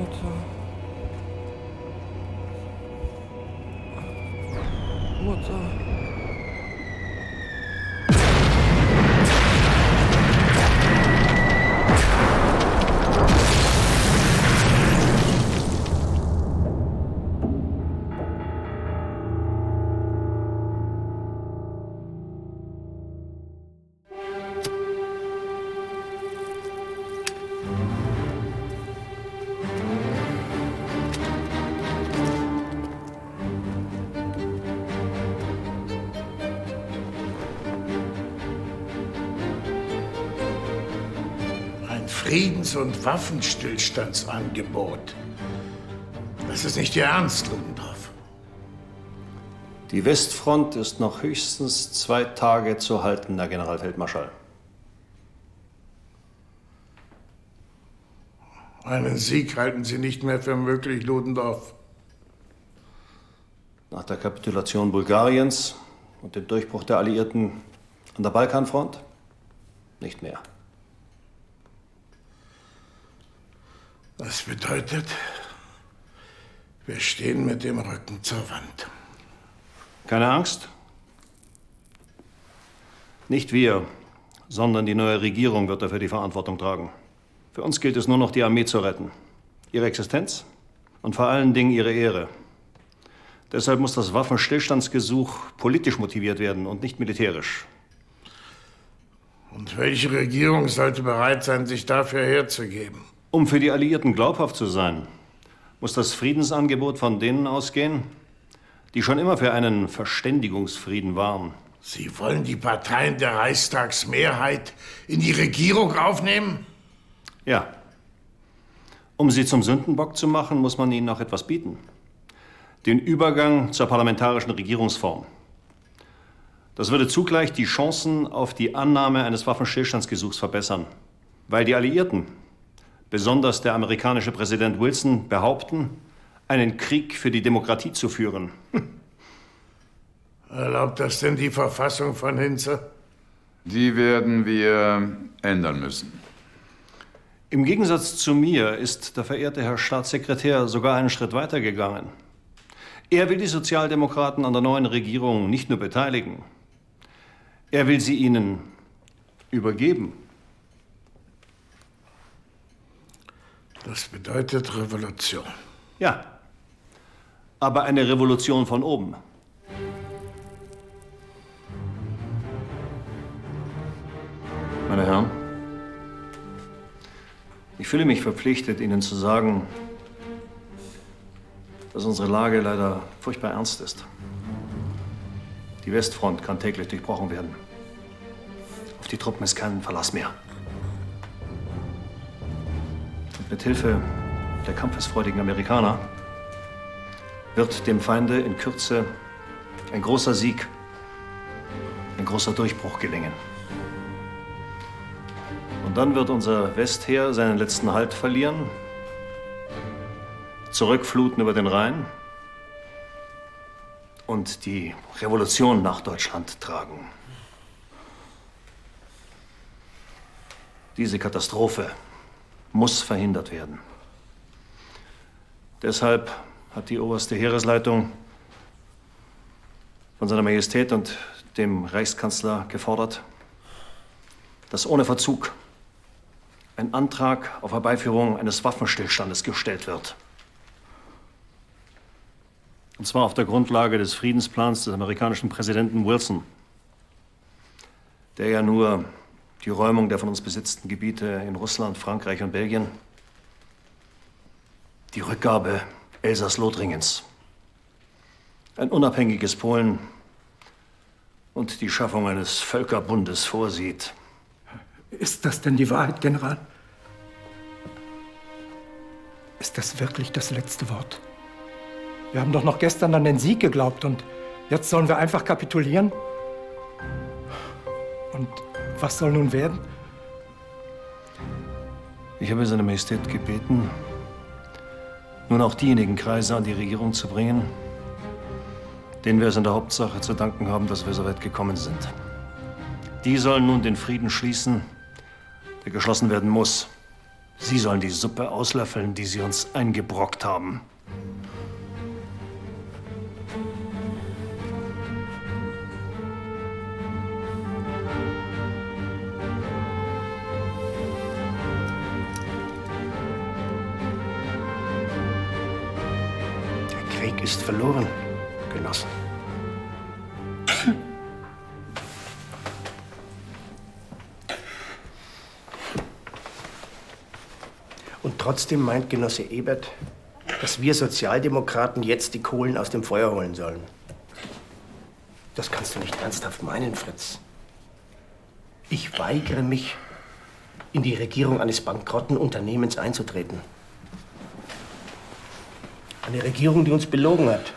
Mutter. Mutter. Friedens- und Waffenstillstandsangebot. Das ist nicht Ihr Ernst, Ludendorff. Die Westfront ist noch höchstens 2 Tage zu halten, Herr Generalfeldmarschall. Einen Sieg halten Sie nicht mehr für möglich, Ludendorff. Nach der Kapitulation Bulgariens und dem Durchbruch der Alliierten an der Balkanfront? Nicht mehr. Das bedeutet, wir stehen mit dem Rücken zur Wand. Keine Angst. Nicht wir, sondern die neue Regierung wird dafür die Verantwortung tragen. Für uns gilt es nur noch, die Armee zu retten. Ihre Existenz und vor allen Dingen ihre Ehre. Deshalb muss das Waffenstillstandsgesuch politisch motiviert werden und nicht militärisch. Und welche Regierung sollte bereit sein, sich dafür herzugeben? Um für die Alliierten glaubhaft zu sein, muss das Friedensangebot von denen ausgehen, die schon immer für einen Verständigungsfrieden waren. Sie wollen die Parteien der Reichstagsmehrheit in die Regierung aufnehmen? Ja. Um sie zum Sündenbock zu machen, muss man ihnen noch etwas bieten. Den Übergang zur parlamentarischen Regierungsform. Das würde zugleich die Chancen auf die Annahme eines Waffenstillstandsgesuchs verbessern, weil die Alliierten, besonders der amerikanische Präsident Wilson, behaupten, einen Krieg für die Demokratie zu führen. Erlaubt das denn die Verfassung von Hinze? Die werden wir ändern müssen. Im Gegensatz zu mir ist der verehrte Herr Staatssekretär sogar einen Schritt weiter gegangen. Er will die Sozialdemokraten an der neuen Regierung nicht nur beteiligen, er will sie ihnen übergeben. Das bedeutet Revolution. Ja, aber eine Revolution von oben. Meine Herren, ich fühle mich verpflichtet, Ihnen zu sagen, dass unsere Lage leider furchtbar ernst ist. Die Westfront kann täglich durchbrochen werden. Auf die Truppen ist kein Verlass mehr. Und mit Hilfe der kampfesfreudigen Amerikaner wird dem Feinde in Kürze ein großer Sieg, ein großer Durchbruch gelingen. Und dann wird unser Westheer seinen letzten Halt verlieren, zurückfluten über den Rhein und die Revolution nach Deutschland tragen. Diese Katastrophe muss verhindert werden. Deshalb hat die oberste Heeresleitung von Seiner Majestät und dem Reichskanzler gefordert, dass ohne Verzug ein Antrag auf Herbeiführung eines Waffenstillstandes gestellt wird. Und zwar auf der Grundlage des Friedensplans des amerikanischen Präsidenten Wilson, der ja nur die Räumung der von uns besetzten Gebiete in Russland, Frankreich und Belgien, die Rückgabe Elsass-Lothringens, ein unabhängiges Polen und die Schaffung eines Völkerbundes vorsieht. Ist das denn die Wahrheit, General? Ist das wirklich das letzte Wort? Wir haben doch noch gestern an den Sieg geglaubt und jetzt sollen wir einfach kapitulieren? Und was soll nun werden? Ich habe Seine Majestät gebeten, nun auch diejenigen Kreise an die Regierung zu bringen, denen wir es in der Hauptsache zu danken haben, dass wir so weit gekommen sind. Die sollen nun den Frieden schließen, der geschlossen werden muss. Sie sollen die Suppe auslöffeln, die Sie uns eingebrockt haben. Der Krieg ist verloren, Genossen. Und trotzdem meint Genosse Ebert, dass wir Sozialdemokraten jetzt die Kohlen aus dem Feuer holen sollen. Das kannst du nicht ernsthaft meinen, Fritz. Ich weigere mich, in die Regierung eines bankrotten Unternehmens einzutreten. Eine Regierung, die uns belogen hat.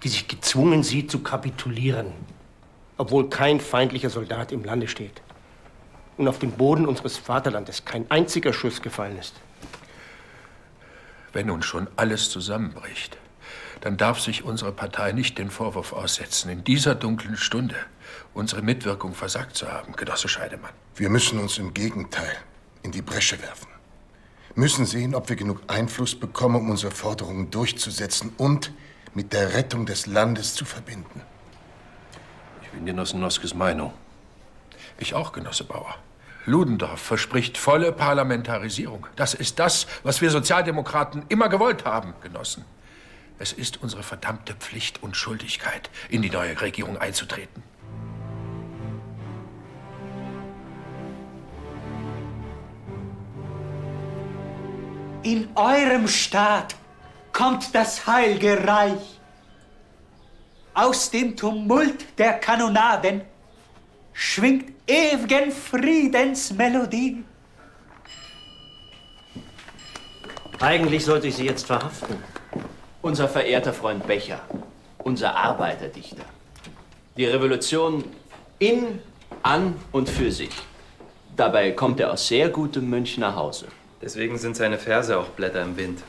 Die sich gezwungen sieht, zu kapitulieren, obwohl kein feindlicher Soldat im Lande steht. Und auf dem Boden unseres Vaterlandes kein einziger Schuss gefallen ist. Wenn nun schon alles zusammenbricht, dann darf sich unsere Partei nicht den Vorwurf aussetzen, in dieser dunklen Stunde unsere Mitwirkung versagt zu haben, Genosse Scheidemann. Wir müssen uns im Gegenteil in die Bresche werfen. Müssen sehen, ob wir genug Einfluss bekommen, um unsere Forderungen durchzusetzen und mit der Rettung des Landes zu verbinden. Ich bin Genossen Noskes Meinung. Ich auch, Genosse Bauer. Ludendorff verspricht volle Parlamentarisierung. Das ist das, was wir Sozialdemokraten immer gewollt haben, Genossen. Es ist unsere verdammte Pflicht und Schuldigkeit, in die neue Regierung einzutreten. In eurem Staat kommt das Heilige Reich. Aus dem Tumult der Kanonaden schwingt ewigen Friedensmelodie. Eigentlich sollte ich Sie jetzt verhaften. Unser verehrter Freund Becher, unser Arbeiterdichter. Die Revolution in, an und für sich. Dabei kommt er aus sehr gutem Münch nach Hause. Deswegen sind seine Verse auch Blätter im Wind.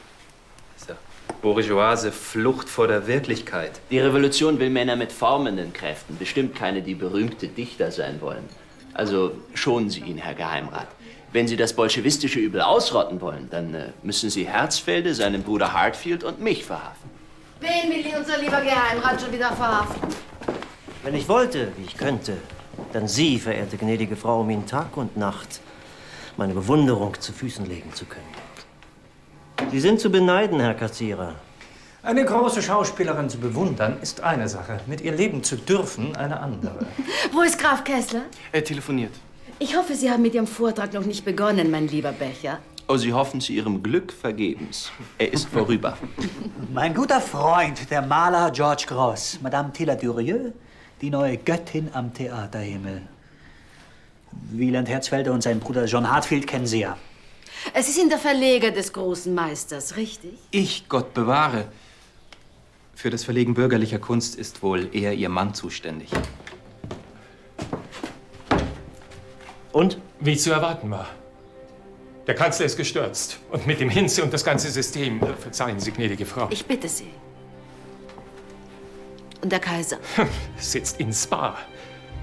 Diese bourgeoise Flucht vor der Wirklichkeit. Die Revolution will Männer mit formenden Kräften, bestimmt keine, die berühmte Dichter sein wollen. Also schonen Sie ihn, Herr Geheimrat. Wenn Sie das bolschewistische Übel ausrotten wollen, dann müssen Sie Herzfelde, seinen Bruder Hartfield und mich verhaften. Wen will unser lieber Geheimrat schon wieder verhaften? Wenn ich wollte, wie ich könnte, dann Sie, verehrte gnädige Frau, um Ihnen Tag und Nacht meine Bewunderung zu Füßen legen zu können. Sie sind zu beneiden, Herr Kassierer. Eine große Schauspielerin zu bewundern, ist eine Sache. Mit ihr leben zu dürfen, eine andere. Wo ist Graf Kessler? Er telefoniert. Ich hoffe, Sie haben mit Ihrem Vortrag noch nicht begonnen, mein lieber Becher. Oh, Sie hoffen zu Ihrem Glück vergebens. Er ist vorüber. Mein guter Freund, der Maler George Gross, Madame Théla-Durieux, die neue Göttin am Theaterhimmel. Wieland Herzfelder und sein Bruder John Hartfield kennen Sie ja. Sie sind der Verleger des großen Meisters, richtig? Ich, Gott bewahre. Für das Verlegen bürgerlicher Kunst ist wohl eher Ihr Mann zuständig. Und? Wie zu erwarten war. Der Kanzler ist gestürzt. Und mit dem Hinze und das ganze System. Verzeihen Sie, gnädige Frau. Ich bitte Sie. Und der Kaiser? Sitzt in Spa.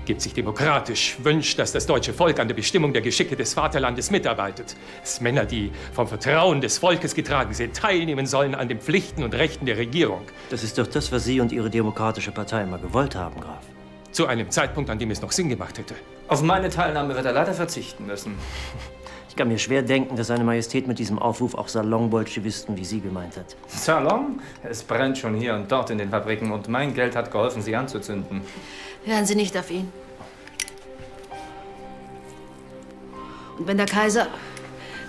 Gibt sich demokratisch, wünscht, dass das deutsche Volk an der Bestimmung der Geschicke des Vaterlandes mitarbeitet. Dass Männer, die vom Vertrauen des Volkes getragen sind, teilnehmen sollen an den Pflichten und Rechten der Regierung. Das ist doch das, was Sie und Ihre demokratische Partei immer gewollt haben, Graf. Zu einem Zeitpunkt, an dem es noch Sinn gemacht hätte. Auf meine Teilnahme wird er leider verzichten müssen. Ich kann mir schwer denken, dass seine Majestät mit diesem Aufruf auch Salon-Bolschewisten wie Sie gemeint hat. Salon? Es brennt schon hier und dort in den Fabriken und mein Geld hat geholfen, sie anzuzünden. Hören Sie nicht auf ihn. Und wenn der Kaiser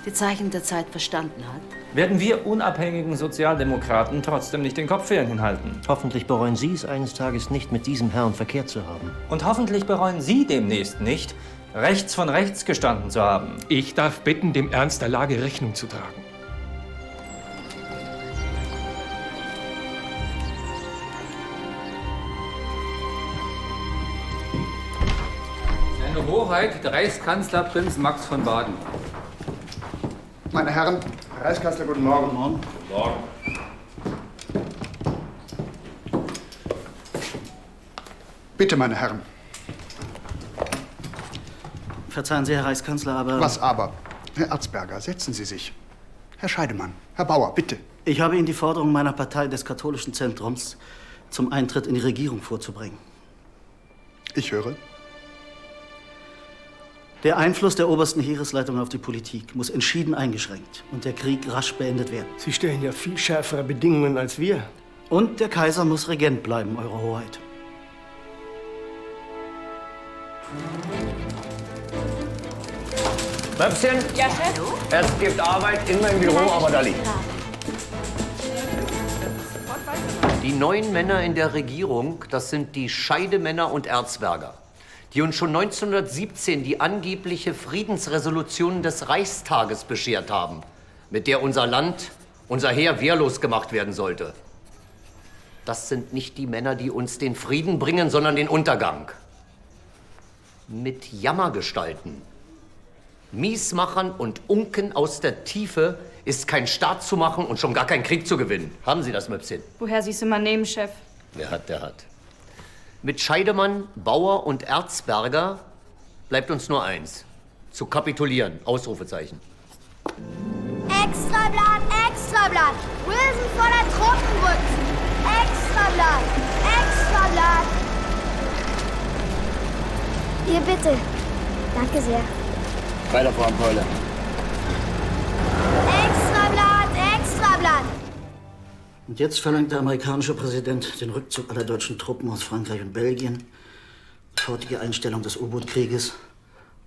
die Zeichen der Zeit verstanden hat? Werden wir unabhängigen Sozialdemokraten trotzdem nicht den Kopf für ihn hinhalten? Hoffentlich bereuen Sie es eines Tages nicht, mit diesem Herrn verkehrt zu haben. Und hoffentlich bereuen Sie demnächst nicht, rechts von rechts gestanden zu haben. Ich darf bitten, dem Ernst der Lage Rechnung zu tragen. Seine Hoheit, der Reichskanzler Prinz Max von Baden. Meine Herren, Herr Reichskanzler, guten Morgen. Guten Morgen. Guten Morgen. Bitte, meine Herren. Verzeihen Sie, Herr Reichskanzler, aber... Was aber? Herr Erzberger, setzen Sie sich. Herr Scheidemann, Herr Bauer, bitte. Ich habe Ihnen die Forderung meiner Partei des katholischen Zentrums zum Eintritt in die Regierung vorzubringen. Ich höre. Der Einfluss der obersten Heeresleitung auf die Politik muss entschieden eingeschränkt und der Krieg rasch beendet werden. Sie stellen ja viel schärfere Bedingungen als wir. Und der Kaiser muss Regent bleiben, Eure Hoheit. Möpschen? Ja, Chef? Es gibt Arbeit in meinem Büro, aber da liegt. Die neuen Männer in der Regierung, das sind die Scheidemänner und Erzberger, die uns schon 1917 die angebliche Friedensresolution des Reichstages beschert haben, mit der unser Land, unser Heer wehrlos gemacht werden sollte. Das sind nicht die Männer, die uns den Frieden bringen, sondern den Untergang. Mit Jammergestalten, Miesmachern und Unken aus der Tiefe ist kein Staat zu machen und schon gar kein Krieg zu gewinnen. Haben Sie das, Möpschen? Woher Sie es immer nehmen, Chef? Wer hat, der hat. Mit Scheidemann, Bauer und Erzberger bleibt uns nur eins: zu kapitulieren. Ausrufezeichen. Extrablatt, Extrablatt! Wilson vor der Truppenbrücke! Extrablatt, Extrablatt! Hier bitte. Danke sehr. Weiter voran, Keule. Extrablatt, Extrablatt! Und jetzt verlangt der amerikanische Präsident den Rückzug aller deutschen Truppen aus Frankreich und Belgien, sofortige Einstellung des U-Boot-Krieges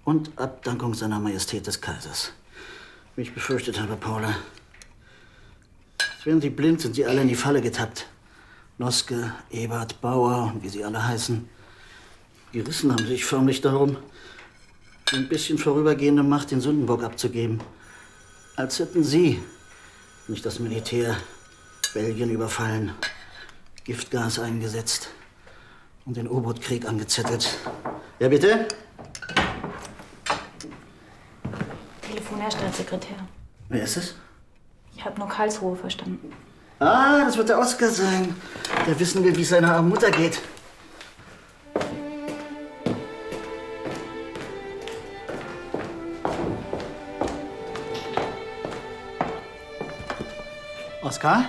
und Abdankung seiner Majestät des Kaisers. Wie ich befürchtet habe, Paula. Während Sie blind sind, Sie alle in die Falle getappt. Noske, Ebert, Bauer und wie sie alle heißen. Gerissen haben sich förmlich darum, ein bisschen vorübergehende Macht den Sündenbock abzugeben. Als hätten Sie, nicht das Militär, Belgien überfallen, Giftgas eingesetzt und den U-Boot-Krieg angezettelt. Ja, bitte? Telefon, Herr Staatssekretär. Wer ist es? Ich habe nur Karlsruhe verstanden. Ah, das wird der Oskar sein, der wissen will, wie es seiner armen Mutter geht. Oskar?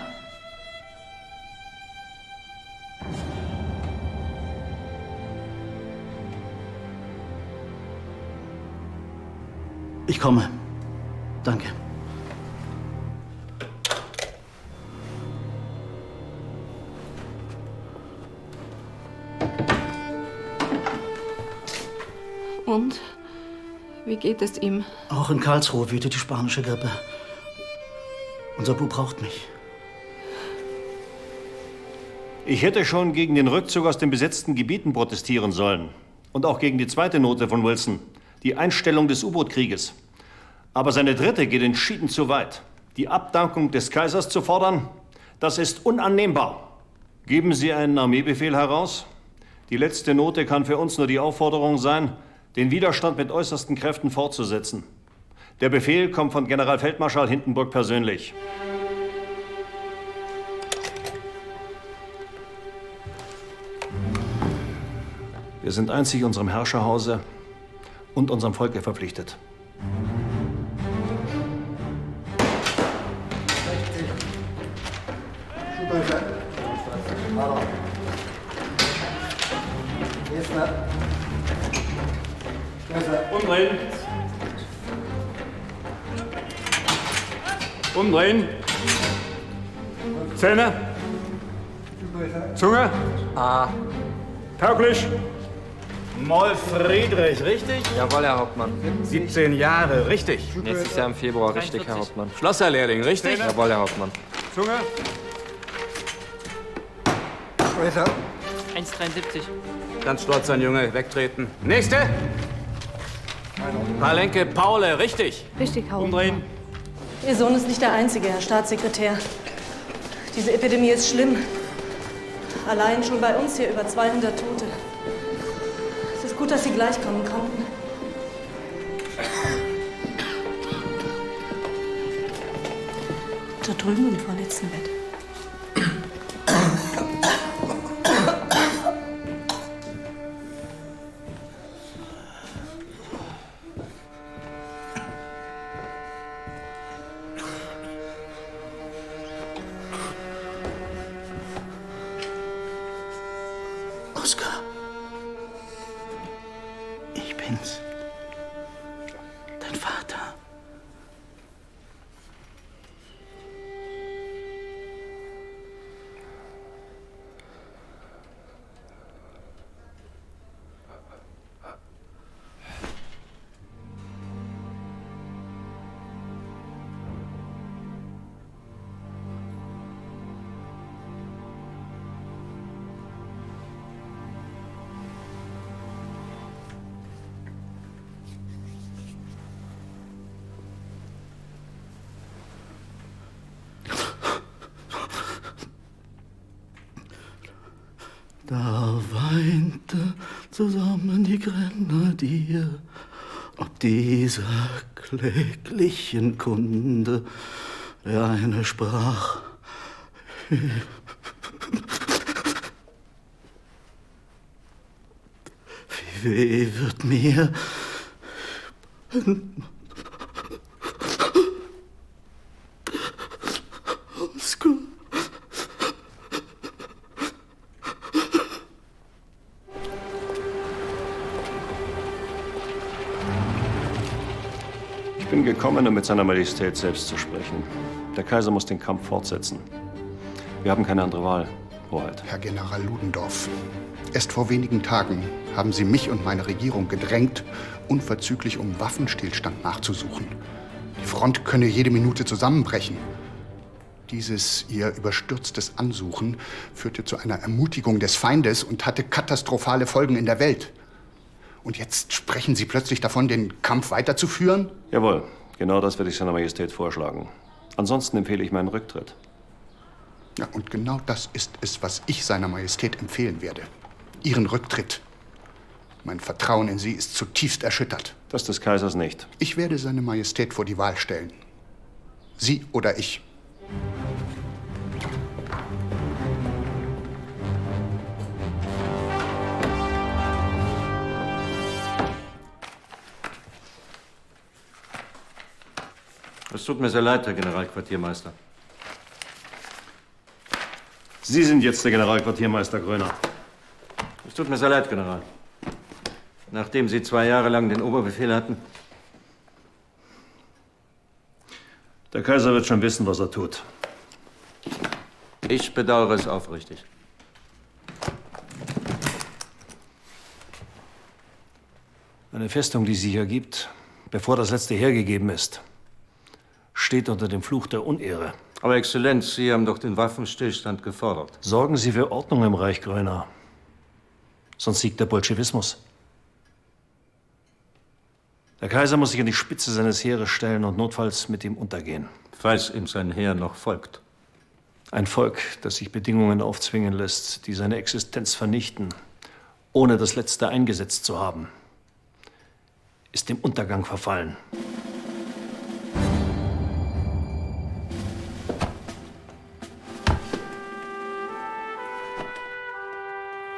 Ich komme. Danke. Und? Wie geht es ihm? Auch in Karlsruhe wütet die spanische Grippe. Unser Bub braucht mich. Ich hätte schon gegen den Rückzug aus den besetzten Gebieten protestieren sollen. Und auch gegen die zweite Note von Wilson, die Einstellung des U-Boot-Krieges. Aber seine dritte geht entschieden zu weit. Die Abdankung des Kaisers zu fordern, das ist unannehmbar. Geben Sie einen Armeebefehl heraus? Die letzte Note kann für uns nur die Aufforderung sein, den Widerstand mit äußersten Kräften fortzusetzen. Der Befehl kommt von Generalfeldmarschall Hindenburg persönlich. Wir sind einzig unserem Herrscherhause und unserem Volke verpflichtet. Umdrehen. Umdrehen. Zähne. Zunge. Ah. Tauglich. Moll Friedrich, richtig? Jawohl, Herr Hauptmann. 17 Jahre, richtig? Nächstes Jahr im Februar, richtig, Herr Hauptmann. Schlosserlehrling, richtig? Jawohl, Herr Hauptmann. Zunge. 1,73. Ganz stolz sein, Junge. Wegtreten. Nächste. Palenke Paule, richtig? Richtig, Hauptmann. Umdrehen. Ihr Sohn ist nicht der Einzige, Herr Staatssekretär. Diese Epidemie ist schlimm. Allein schon bei uns hier über 200 Tote. Es ist gut, dass Sie gleich kommen konnten. Da drüben im vorletzten Bett. Prinz. Dein Vater. Da weinte zusammen die Grenadier, ob dieser kläglichen Kunde. Der eine sprach: Wie weh wird mir, Ich bin gekommen, um mit seiner Majestät selbst zu sprechen. Der Kaiser muss den Kampf fortsetzen. Wir haben keine andere Wahl, Hoheit. Herr General Ludendorff, erst vor wenigen Tagen haben Sie mich und meine Regierung gedrängt, unverzüglich um Waffenstillstand nachzusuchen. Die Front könne jede Minute zusammenbrechen. Dieses Ihr überstürztes Ansuchen führte zu einer Ermutigung des Feindes und hatte katastrophale Folgen in der Welt. Und jetzt sprechen Sie plötzlich davon, den Kampf weiterzuführen? Jawohl, genau das werde ich seiner Majestät vorschlagen. Ansonsten empfehle ich meinen Rücktritt. Ja, und genau das ist es, was ich seiner Majestät empfehlen werde. Ihren Rücktritt. Mein Vertrauen in Sie ist zutiefst erschüttert. Das des Kaisers nicht. Ich werde seine Majestät vor die Wahl stellen. Sie oder ich. Es tut mir sehr leid, Herr Generalquartiermeister. Sie sind jetzt der Generalquartiermeister Gröner. Es tut mir sehr leid, General. Nachdem Sie 2 Jahre lang den Oberbefehl hatten. Der Kaiser wird schon wissen, was er tut. Ich bedauere es aufrichtig. Eine Festung, die sie hier gibt, bevor das letzte hergegeben ist, steht unter dem Fluch der Unehre. Aber Exzellenz, Sie haben doch den Waffenstillstand gefordert. Sorgen Sie für Ordnung im Reich Gröner. Sonst siegt der Bolschewismus. Der Kaiser muss sich an die Spitze seines Heeres stellen und notfalls mit ihm untergehen. Falls ihm sein Heer noch folgt. Ein Volk, das sich Bedingungen aufzwingen lässt, die seine Existenz vernichten, ohne das Letzte eingesetzt zu haben, ist dem Untergang verfallen.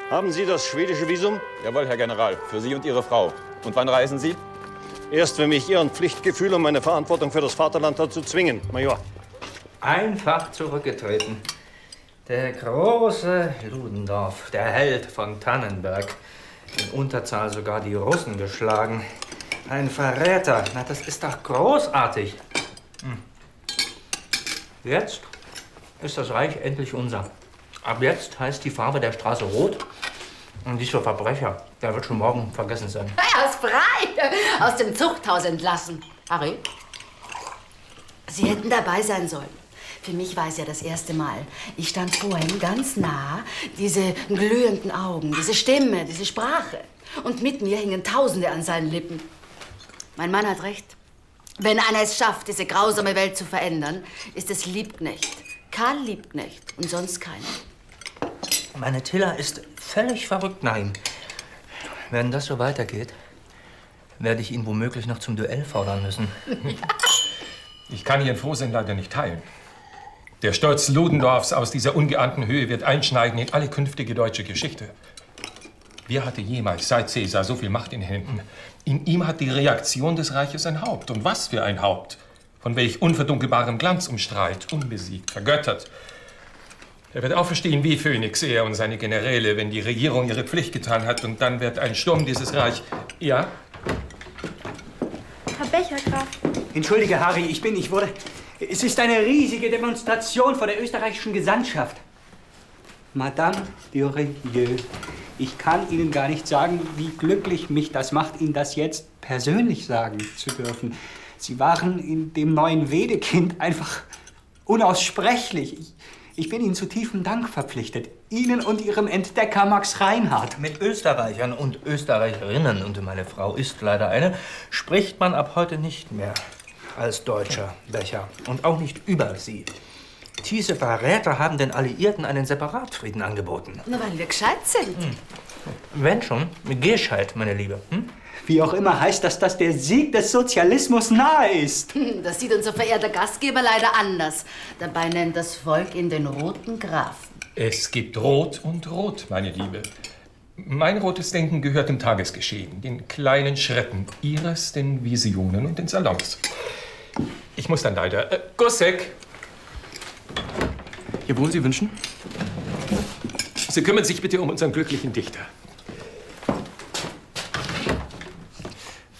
Haben Sie das schwedische Visum? Jawohl, Herr General. Für Sie und Ihre Frau. Und wann reisen Sie? Erst, wenn mich Ihren Pflichtgefühl und meine Verantwortung für das Vaterland dazu zwingen, Major. Einfach zurückgetreten. Der große Ludendorff, der Held von Tannenberg. In Unterzahl sogar die Russen geschlagen. Ein Verräter. Na, das ist doch großartig. Jetzt ist das Reich endlich unser. Ab jetzt heißt die Farbe der Straße rot. Und dieser Verbrecher, der wird schon morgen vergessen sein. Er ist frei, aus dem Zuchthaus entlassen. Harry, Sie hätten dabei sein sollen. Für mich war es ja das erste Mal. Ich stand vorhin ganz nah, diese glühenden Augen, diese Stimme, diese Sprache. Und mit mir hingen Tausende an seinen Lippen. Mein Mann hat recht. Wenn einer es schafft, diese grausame Welt zu verändern, ist es Liebknecht. Karl Liebknecht und sonst keiner. Meine Tilla ist völlig verrückt nach ihm. Wenn das so weitergeht, werde ich ihn womöglich noch zum Duell fordern müssen. Ich kann Ihren Frohsinn leider nicht teilen. Der Stolz Ludendorffs aus dieser ungeahnten Höhe wird einschneiden in alle künftige deutsche Geschichte. Wer hatte jemals seit Caesar so viel Macht in Händen? In ihm hat die Reaktion des Reiches ein Haupt. Und was für ein Haupt! Von welch unverdunkelbarem Glanz umstrahlt, unbesiegt, vergöttert. Er wird auferstehen wie Phönix, er und seine Generäle, wenn die Regierung ihre Pflicht getan hat. Und dann wird ein Sturm dieses Reich... Ja? Herr Becher, Graf. Entschuldige, Harry, ich wurde... Es ist eine riesige Demonstration vor der österreichischen Gesandtschaft. Madame Durieux, ich kann Ihnen gar nicht sagen, wie glücklich mich das macht, Ihnen das jetzt persönlich sagen zu dürfen. Sie waren in dem neuen Wedekind einfach unaussprechlich. Ich bin Ihnen zu tiefem Dank verpflichtet. Ihnen und Ihrem Entdecker Max Reinhardt. Mit Österreichern und Österreicherinnen, und meine Frau ist leider eine, spricht man ab heute nicht mehr als Deutscher, Becher. Und auch nicht über sie. Diese Verräter haben den Alliierten einen Separatfrieden angeboten. Na, weil wir gescheit sind. Wenn schon, gescheit, meine Liebe. Wie auch immer heißt das, dass der Sieg des Sozialismus nahe ist. Das sieht unser verehrter Gastgeber leider anders. Dabei nennt das Volk ihn den Roten Grafen. Es gibt Rot und Rot, meine Liebe. Mein rotes Denken gehört dem Tagesgeschehen, den kleinen Schritten Ihres, den Visionen und den Salons. Ich muss dann leider... Gussek! Jawohl, Sie wünschen? Sie kümmern sich bitte um unseren glücklichen Dichter.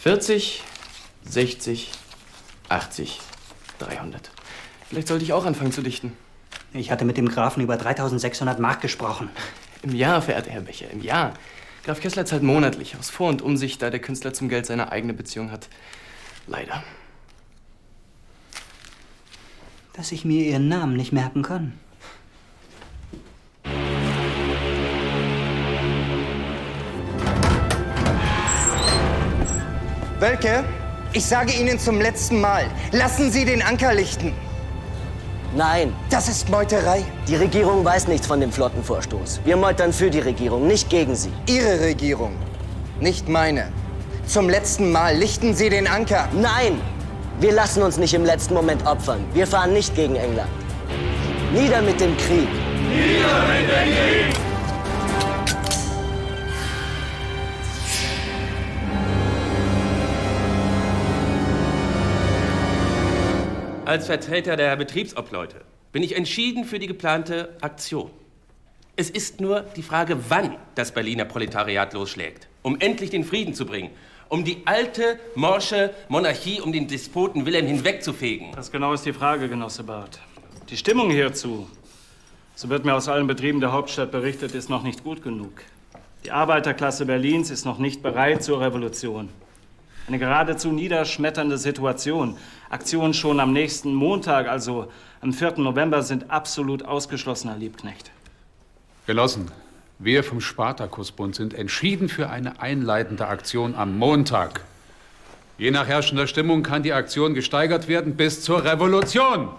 40, 60, 80, 300. Vielleicht sollte ich auch anfangen zu dichten. Ich hatte mit dem Grafen über 3600 Mark gesprochen. Im Jahr, verehrter Herr Becher, im Jahr. Graf Kessler zahlt monatlich aus Vor- und Umsicht, da der Künstler zum Geld seine eigene Beziehung hat. Leider. Dass ich mir Ihren Namen nicht merken kann. Wölke, ich sage Ihnen zum letzten Mal, lassen Sie den Anker lichten. Nein. Das ist Meuterei. Die Regierung weiß nichts von dem Flottenvorstoß. Wir meutern für die Regierung, nicht gegen sie. Ihre Regierung, nicht meine. Zum letzten Mal lichten Sie den Anker. Nein, wir lassen uns nicht im letzten Moment opfern. Wir fahren nicht gegen England. Nieder mit dem Krieg. Nieder mit dem Krieg! Als Vertreter der Betriebsobleute bin ich entschieden für die geplante Aktion. Es ist nur die Frage, wann das Berliner Proletariat losschlägt, um endlich den Frieden zu bringen, um die alte, morsche Monarchie um den Despoten Wilhelm hinwegzufegen. Das genau ist die Frage, Genosse Barth. Die Stimmung hierzu, so wird mir aus allen Betrieben der Hauptstadt berichtet, ist noch nicht gut genug. Die Arbeiterklasse Berlins ist noch nicht bereit zur Revolution. Eine geradezu niederschmetternde Situation. Aktionen schon am nächsten Montag, also am 4. November, sind absolut ausgeschlossen, Herr Liebknecht. Genossen, wir vom Spartakusbund sind entschieden für eine einleitende Aktion am Montag. Je nach herrschender Stimmung kann die Aktion gesteigert werden bis zur Revolution.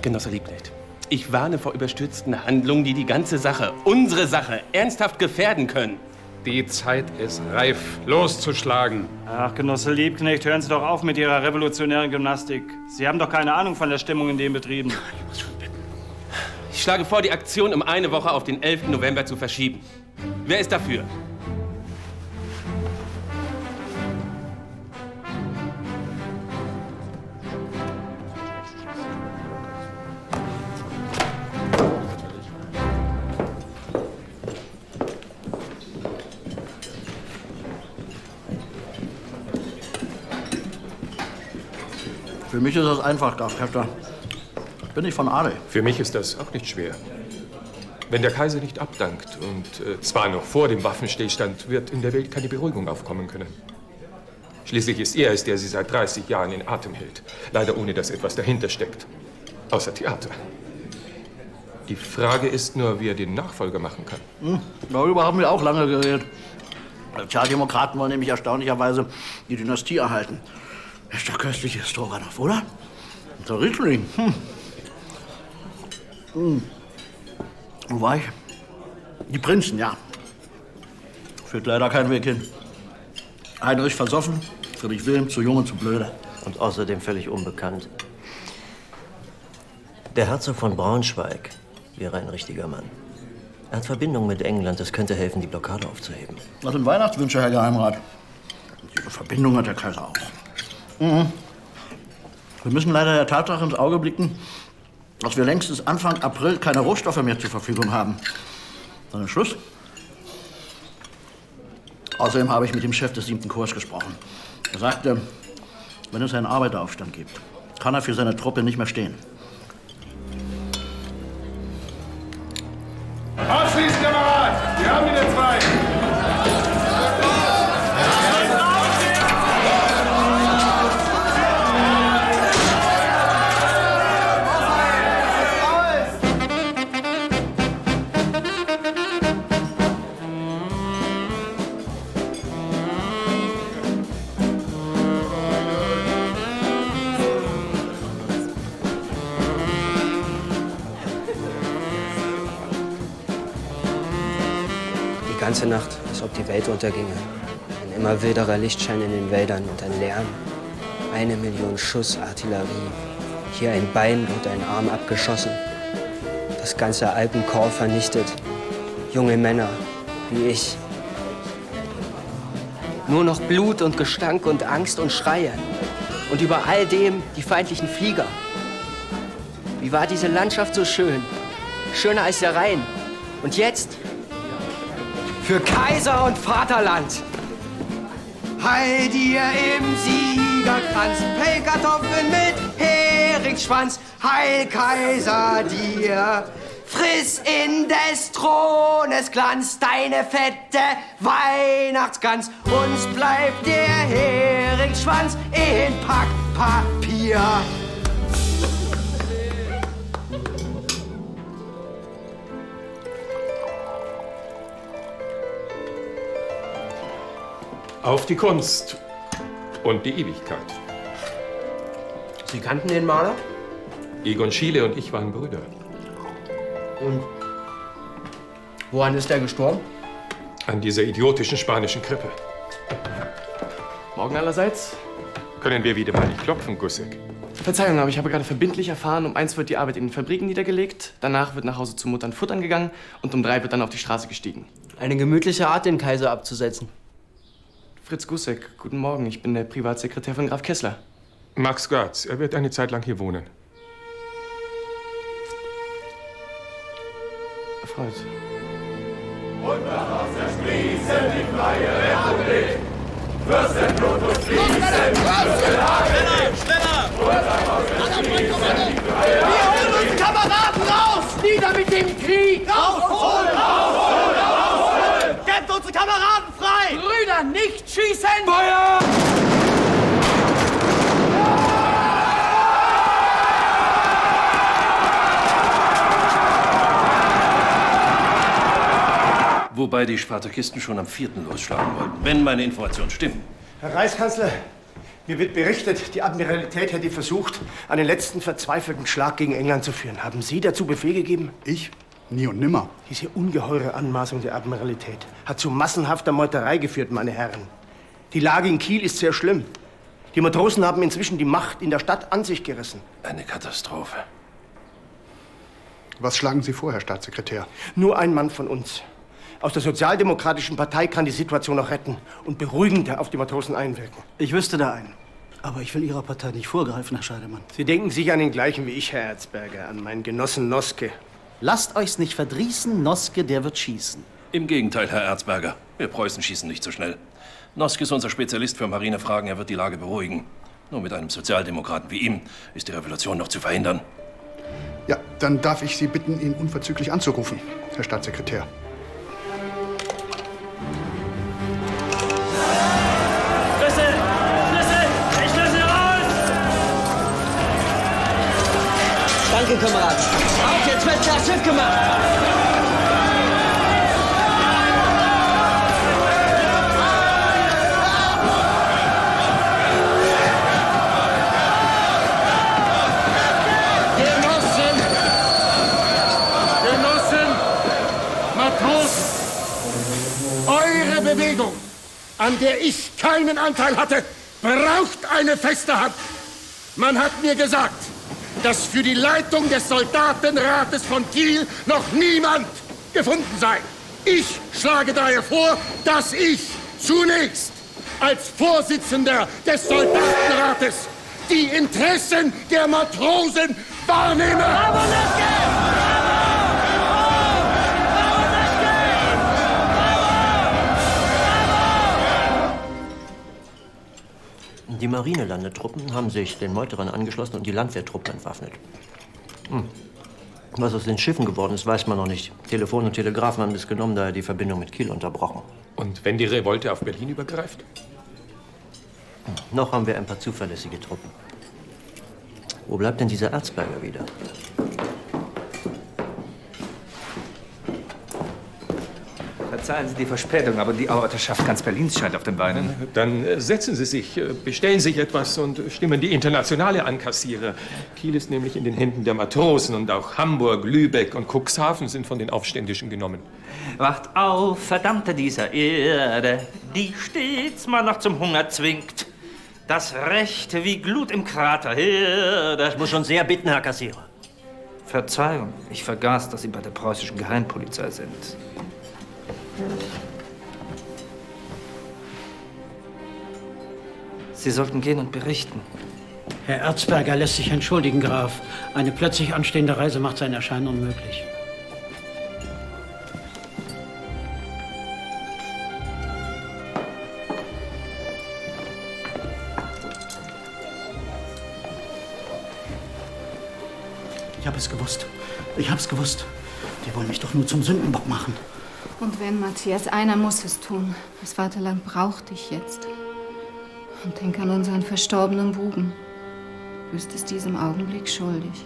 Genosse Liebknecht, ich warne vor überstürzten Handlungen, die die ganze Sache, unsere Sache, ernsthaft gefährden können. Die Zeit ist reif, loszuschlagen. Ach, Genosse Liebknecht, hören Sie doch auf mit Ihrer revolutionären Gymnastik. Sie haben doch keine Ahnung von der Stimmung in den Betrieben. Ich muss schon bitten. Ich schlage vor, die Aktion um eine Woche auf den 11. November zu verschieben. Wer ist dafür? Für mich ist das einfach, Graf Kessler. Ich bin nicht von Adel. Für mich ist das auch nicht schwer. Wenn der Kaiser nicht abdankt, und zwar noch vor dem Waffenstillstand, wird in der Welt keine Beruhigung aufkommen können. Schließlich ist er es, der sie seit 30 Jahren in Atem hält. Leider ohne, dass etwas dahinter steckt. Außer Theater. Die Frage ist nur, wie er den Nachfolger machen kann. Darüber haben wir auch lange geredet. Die Sozialdemokraten wollen nämlich erstaunlicherweise die Dynastie erhalten. Ist doch köstlich Stroganoff, oder? Und der Riesling. Wo war ich? Die Prinzen, ja. Führt leider kein Weg hin. Heinrich versoffen, Friedrich Wilhelm zu jung und zu blöde. Und außerdem völlig unbekannt. Der Herzog von Braunschweig wäre ein richtiger Mann. Er hat Verbindungen mit England, das könnte helfen, die Blockade aufzuheben. Das sind Weihnachtswünsche, Herr Geheimrat. Diese Verbindung hat der Kaiser auch. Wir müssen leider der Tatsache ins Auge blicken, dass wir längstens Anfang April keine Rohstoffe mehr zur Verfügung haben. Dann ist Schluss. Außerdem habe ich mit dem Chef des 7. Korps gesprochen. Er sagte, wenn es einen Arbeiteraufstand gibt, kann er für seine Truppe nicht mehr stehen. Abschließen, Kamerad! Wir haben wieder 2. Die ganze Nacht, als ob die Welt unterginge. Ein immer wilderer Lichtschein in den Wäldern und ein Lärm. 1 Million Schuss Artillerie. Hier ein Bein und ein Arm abgeschossen. Das ganze Alpenkorps vernichtet. Junge Männer, wie ich. Nur noch Blut und Gestank und Angst und Schreie. Und über all dem die feindlichen Flieger. Wie war diese Landschaft so schön? Schöner als der Rhein. Und jetzt? Für Kaiser und Vaterland. Heil dir im Siegerkranz, Pellkartoffeln mit Heringsschwanz. Heil Kaiser dir, friss in des Thrones Glanz deine fette Weihnachtsgans. Uns bleibt der Heringsschwanz in Packpapier. Auf die Kunst und die Ewigkeit. Sie kannten den Maler? Egon Schiele und ich waren Brüder. Und woran ist er gestorben? An dieser idiotischen spanischen Grippe. Morgen allerseits. Können wir wieder mal nicht klopfen, Gussek? Verzeihung, aber ich habe gerade verbindlich erfahren, um 1 wird die Arbeit in den Fabriken niedergelegt, danach wird nach Hause zu Muttern futtern gegangen und um 3 wird dann auf die Straße gestiegen. Eine gemütliche Art, den Kaiser abzusetzen. Fritz Gussek, guten Morgen. Ich bin der Privatsekretär von Graf Kessler. Max Görz, er wird eine Zeit lang hier wohnen. Erfreut. Und nach uns ersprießen die freie Republik. Fürstenblut und Frieden, schneller! Und nach uns ersprießen die freie Republik. Wir holen unsere Kameraden raus! Nieder mit dem Krieg! Rausholen! Rausholen! Rausholen! Gebt unsere Kameraden frei! Brüder, nicht schießen! Feuer! Wobei die Spartakisten schon am 4. losschlagen wollten, wenn meine Informationen stimmen. Herr Reichskanzler, mir wird berichtet, die Admiralität hätte versucht, einen letzten verzweifelten Schlag gegen England zu führen. Haben Sie dazu Befehl gegeben? Ich? Nie und nimmer. Diese ungeheure Anmaßung der Admiralität hat zu massenhafter Meuterei geführt, meine Herren. Die Lage in Kiel ist sehr schlimm. Die Matrosen haben inzwischen die Macht in der Stadt an sich gerissen. Eine Katastrophe. Was schlagen Sie vor, Herr Staatssekretär? Nur ein Mann von uns aus der Sozialdemokratischen Partei kann die Situation noch retten und beruhigender auf die Matrosen einwirken. Ich wüsste da einen. Aber ich will Ihrer Partei nicht vorgreifen, Herr Scheidemann. Sie denken sicher an den gleichen wie ich, Herr Erzberger, an meinen Genossen Noske. Lasst euch's nicht verdrießen, Noske, der wird schießen. Im Gegenteil, Herr Erzberger. Wir Preußen schießen nicht so schnell. Noske ist unser Spezialist für Marinefragen. Er wird die Lage beruhigen. Nur mit einem Sozialdemokraten wie ihm ist die Revolution noch zu verhindern. Ja, dann darf ich Sie bitten, ihn unverzüglich anzurufen, Herr Staatssekretär. Danke, Kameraden. Auf, jetzt wird das Schiff gemacht. Genossen, Matrosen, eure Bewegung, an der ich keinen Anteil hatte, braucht eine feste Hand. Man hat mir gesagt, dass für die Leitung des Soldatenrates von Kiel noch niemand gefunden sei. Ich schlage daher vor, dass ich zunächst als Vorsitzender des Soldatenrates die Interessen der Matrosen wahrnehme. Die Marinelandetruppen haben sich den Meuterern angeschlossen und die Landwehrtruppen entwaffnet. Was aus den Schiffen geworden ist, weiß man noch nicht. Telefon und Telegraphen haben das genommen, daher die Verbindung mit Kiel unterbrochen. Und wenn die Revolte auf Berlin übergreift? Noch haben wir ein paar zuverlässige Truppen. Wo bleibt denn dieser Erzberger wieder? Verzeihen Sie die Verspätung, aber die Arbeiterschaft ganz Berlins scheint auf den Beinen. Dann setzen Sie sich, bestellen sich etwas und stimmen die Internationale an, Kassierer. Kiel ist nämlich in den Händen der Matrosen und auch Hamburg, Lübeck und Cuxhaven sind von den Aufständischen genommen. Wacht auf, Verdammte dieser Erde, die stets mal noch zum Hunger zwingt. Das Recht wie Glut im Krater Herde. Ich muss schon sehr bitten, Herr Kassierer. Verzeihung, ich vergaß, dass Sie bei der preußischen Geheimpolizei sind. Sie sollten gehen und berichten. Herr Erzberger lässt sich entschuldigen, Graf. Eine plötzlich anstehende Reise macht sein Erscheinen unmöglich. Ich habe es gewusst. Ich hab's gewusst. Die wollen mich doch nur zum Sündenbock machen. Und wenn, Matthias, einer muss es tun. Das Vaterland braucht dich jetzt. Und denk an unseren verstorbenen Buben. Du bist es diesem Augenblick schuldig.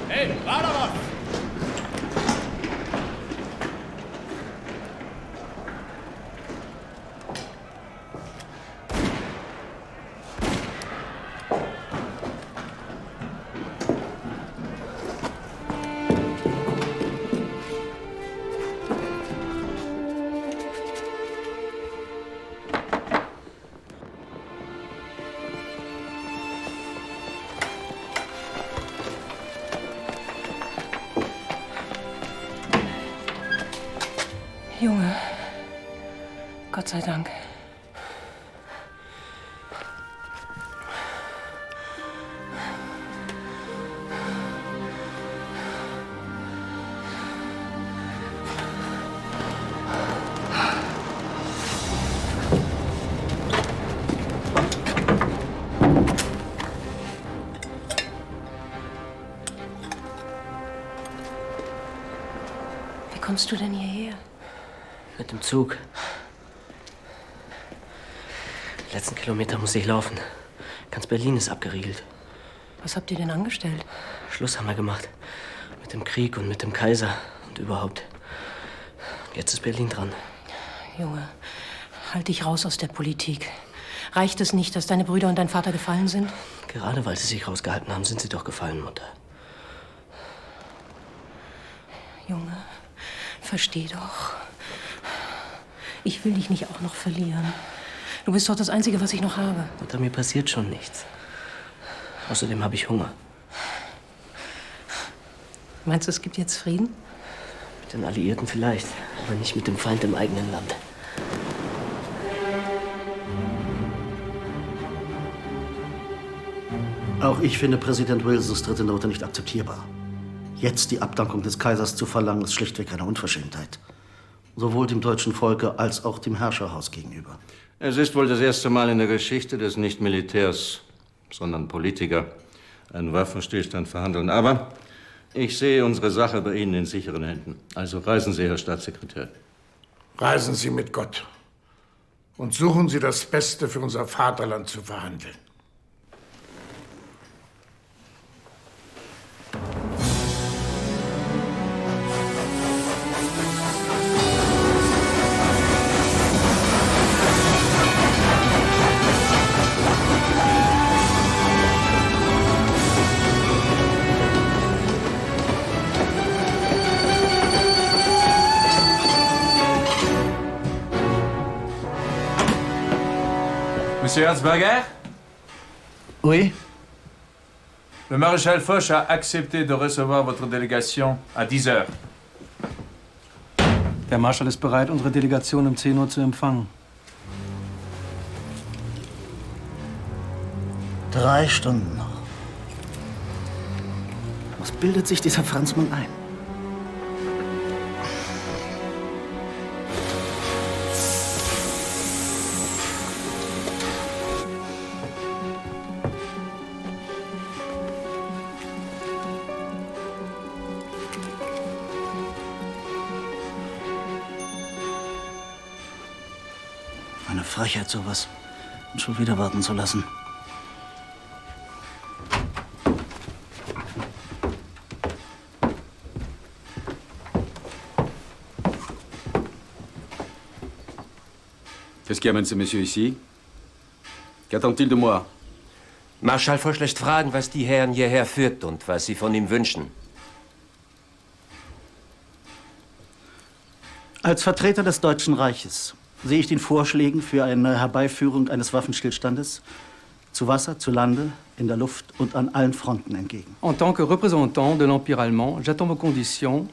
Hey, war da was? Junge, Gott sei Dank. Wie kommst du denn hierher? Mit dem Zug. Die letzten Kilometer muss ich laufen. Ganz Berlin ist abgeriegelt. Was habt ihr denn angestellt? Schluss haben wir gemacht. Mit dem Krieg und mit dem Kaiser und überhaupt. Jetzt ist Berlin dran. Junge, halt dich raus aus der Politik. Reicht es nicht, dass deine Brüder und dein Vater gefallen sind? Gerade weil sie sich rausgehalten haben, sind sie doch gefallen, Mutter. Junge, versteh doch. Ich will dich nicht auch noch verlieren. Du bist doch das Einzige, was ich noch habe. Mutter, mir passiert schon nichts. Außerdem habe ich Hunger. Meinst du, es gibt jetzt Frieden? Mit den Alliierten vielleicht, aber nicht mit dem Feind im eigenen Land. Auch ich finde Präsident Wilsons dritte Note nicht akzeptierbar. Jetzt die Abdankung des Kaisers zu verlangen, ist schlichtweg eine Unverschämtheit. Sowohl dem deutschen Volke als auch dem Herrscherhaus gegenüber. Es ist wohl das erste Mal in der Geschichte, dass nicht Militärs, sondern Politiker einen Waffenstillstand verhandeln. Aber ich sehe unsere Sache bei Ihnen in sicheren Händen. Also reisen Sie, Herr Staatssekretär. Reisen Sie mit Gott und suchen Sie das Beste für unser Vaterland zu verhandeln. Monsieur Erzberger? Oui? Le maréchal Foch a accepté de recevoir votre délégation à 10 heures. Der Marschall ist bereit, unsere Delegation um 10 Uhr zu empfangen. 3 Stunden noch. Was bildet sich dieser Franzmann ein? Eine Frechheit, sowas. Und schon wieder warten zu lassen. Qu'est-ce qui amène ce monsieur ici? Qu'attend-il de moi? Marschall Foch lässt fragen, was die Herren hierher führt und was sie von ihm wünschen. Als Vertreter des Deutschen Reiches sehe ich den Vorschlägen für eine Herbeiführung eines Waffenstillstandes zu Wasser, zu Lande, in der Luft und an allen Fronten entgegen. En tant que représentant de l'Empire allemand, j'attends vos conditions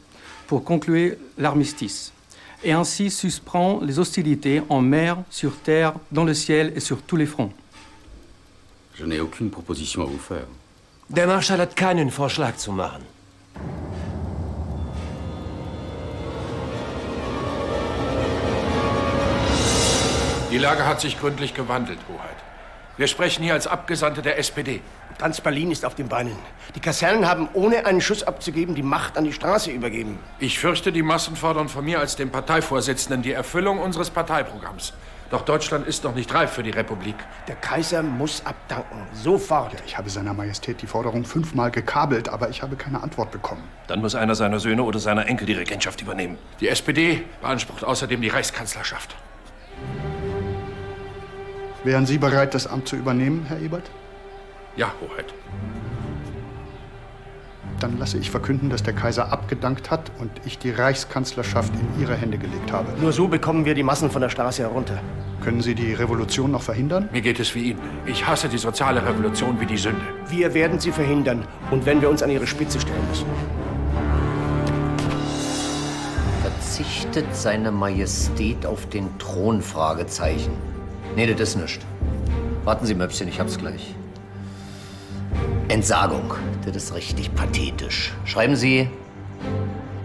pour conclure l'armistice et ainsi suspend les hostilités en mer, sur terre, dans le ciel et sur tous les fronts. Je n'ai aucune proposition à vous faire. Der Marschall hat keinen Vorschlag zu machen. Die Lage hat sich gründlich gewandelt, Hoheit. Wir sprechen hier als Abgesandte der SPD. Ganz Berlin ist auf den Beinen. Die Kasernen haben, ohne einen Schuss abzugeben, die Macht an die Straße übergeben. Ich fürchte, die Massen fordern von mir als dem Parteivorsitzenden die Erfüllung unseres Parteiprogramms. Doch Deutschland ist noch nicht reif für die Republik. Der Kaiser muss abdanken. Sofort. Ja, ich habe Seiner Majestät die Forderung 5-mal gekabelt, aber ich habe keine Antwort bekommen. Dann muss einer seiner Söhne oder seiner Enkel die Regentschaft übernehmen. Die SPD beansprucht außerdem die Reichskanzlerschaft. Wären Sie bereit, das Amt zu übernehmen, Herr Ebert? Ja, Hoheit. Dann lasse ich verkünden, dass der Kaiser abgedankt hat und ich die Reichskanzlerschaft in Ihre Hände gelegt habe. Nur so bekommen wir die Massen von der Straße herunter. Können Sie die Revolution noch verhindern? Mir geht es wie Ihnen. Ich hasse die soziale Revolution wie die Sünde. Wir werden sie verhindern. Und wenn wir uns an ihre Spitze stellen müssen. Verzichtet seine Majestät auf den Thron? Fragezeichen. Nee, das ist nichts. Warten Sie, Möpschen, ich hab's gleich. Entsagung. Das ist richtig pathetisch. Schreiben Sie,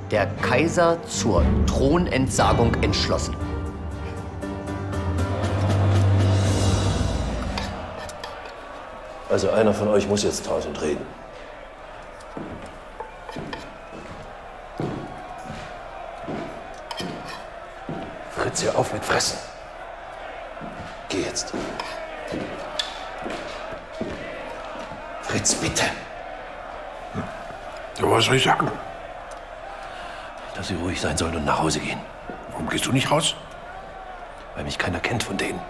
der Kaiser zur Thronentsagung entschlossen. Also einer von euch muss jetzt tausend reden. Fritz, hör auf mit Fressen. Geh jetzt. Fritz, bitte. Ja, was soll ich sagen? Dass sie ruhig sein sollen und nach Hause gehen. Warum gehst du nicht raus? Weil mich keiner kennt von denen.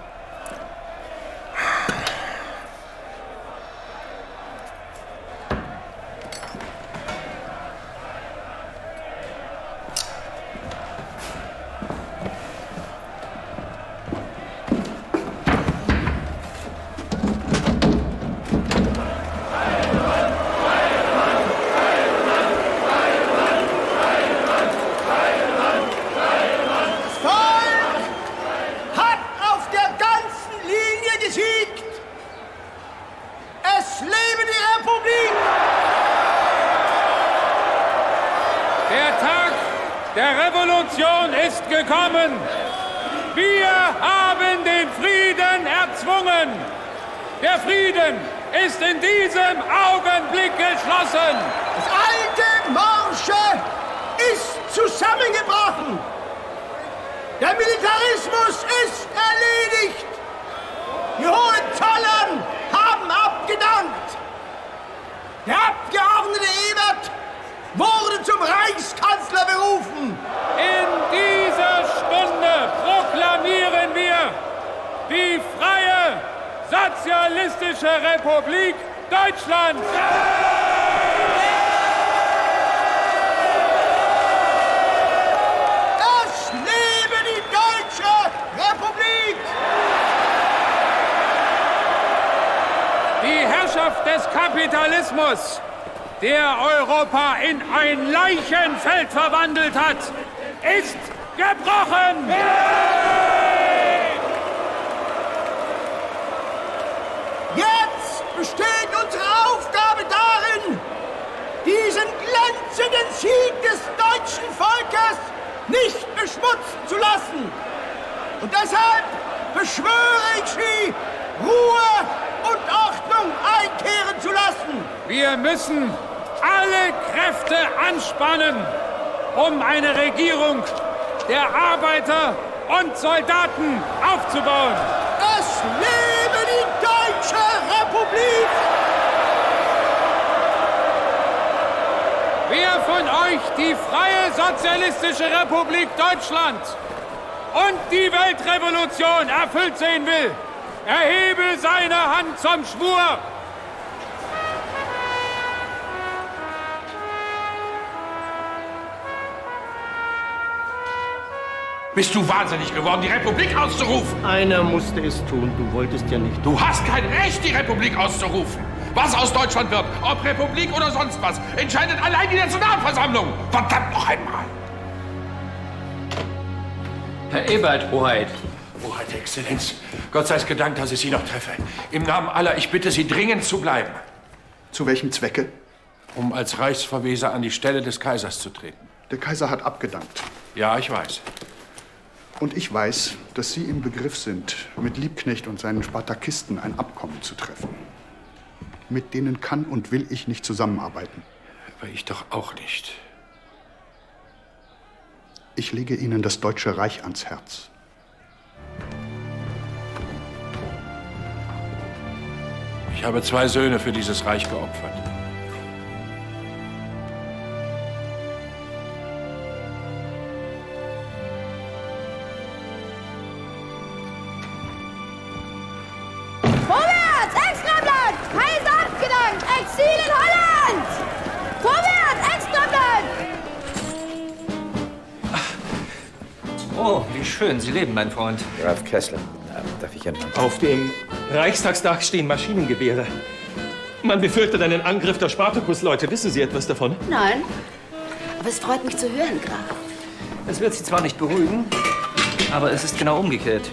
Republik Deutschland! Es lebe die Deutsche Republik! Die Herrschaft des Kapitalismus, der Europa in ein Leichenfeld verwandelt hat, ist gebrochen! Jetzt besteht unsere Aufgabe darin, diesen nicht beschmutzen zu lassen. Und deshalb beschwöre ich Sie, Ruhe und Ordnung einkehren zu lassen. Wir müssen alle Kräfte anspannen, um eine Regierung der Arbeiter und Soldaten aufzubauen. Es lebe die Deutsche Republik! Wer von euch die Freie Sozialistische Republik Deutschland und die Weltrevolution erfüllt sehen will, erhebe seine Hand zum Schwur. Bist du wahnsinnig geworden, die Republik auszurufen? Einer musste es tun, du wolltest ja nicht. Du hast kein Recht, die Republik auszurufen. Was aus Deutschland wird, ob Republik oder sonst was, entscheidet allein die Nationalversammlung. Verdammt noch einmal! Herr Ebert, Hoheit. Hoheit, Exzellenz, Gott sei es gedankt, dass ich Sie noch treffe. Im Namen aller, ich bitte Sie dringend zu bleiben. Zu welchem Zwecke? Um als Reichsverweser an die Stelle des Kaisers zu treten. Der Kaiser hat abgedankt. Ja, ich weiß. Und ich weiß, dass Sie im Begriff sind, mit Liebknecht und seinen Spartakisten ein Abkommen zu treffen. Mit denen kann und will ich nicht zusammenarbeiten. Aber ich doch auch nicht. Ich lege Ihnen das Deutsche Reich ans Herz. Ich habe 2 Söhne für dieses Reich geopfert. Vorwärts, Extrablatt! Kaiser abgedankt! Exil in Holland! Vorwärts, Extrablatt! Oh, wie schön. Sie leben, mein Freund. Graf Kessler, darf ich entfernen? Auf dem Reichstagsdach stehen Maschinengewehre. Man befürchtet einen Angriff der Spartakus-Leute. Wissen Sie etwas davon? Nein. Aber es freut mich zu hören, Graf. Es wird Sie zwar nicht beruhigen, aber es ist genau umgekehrt.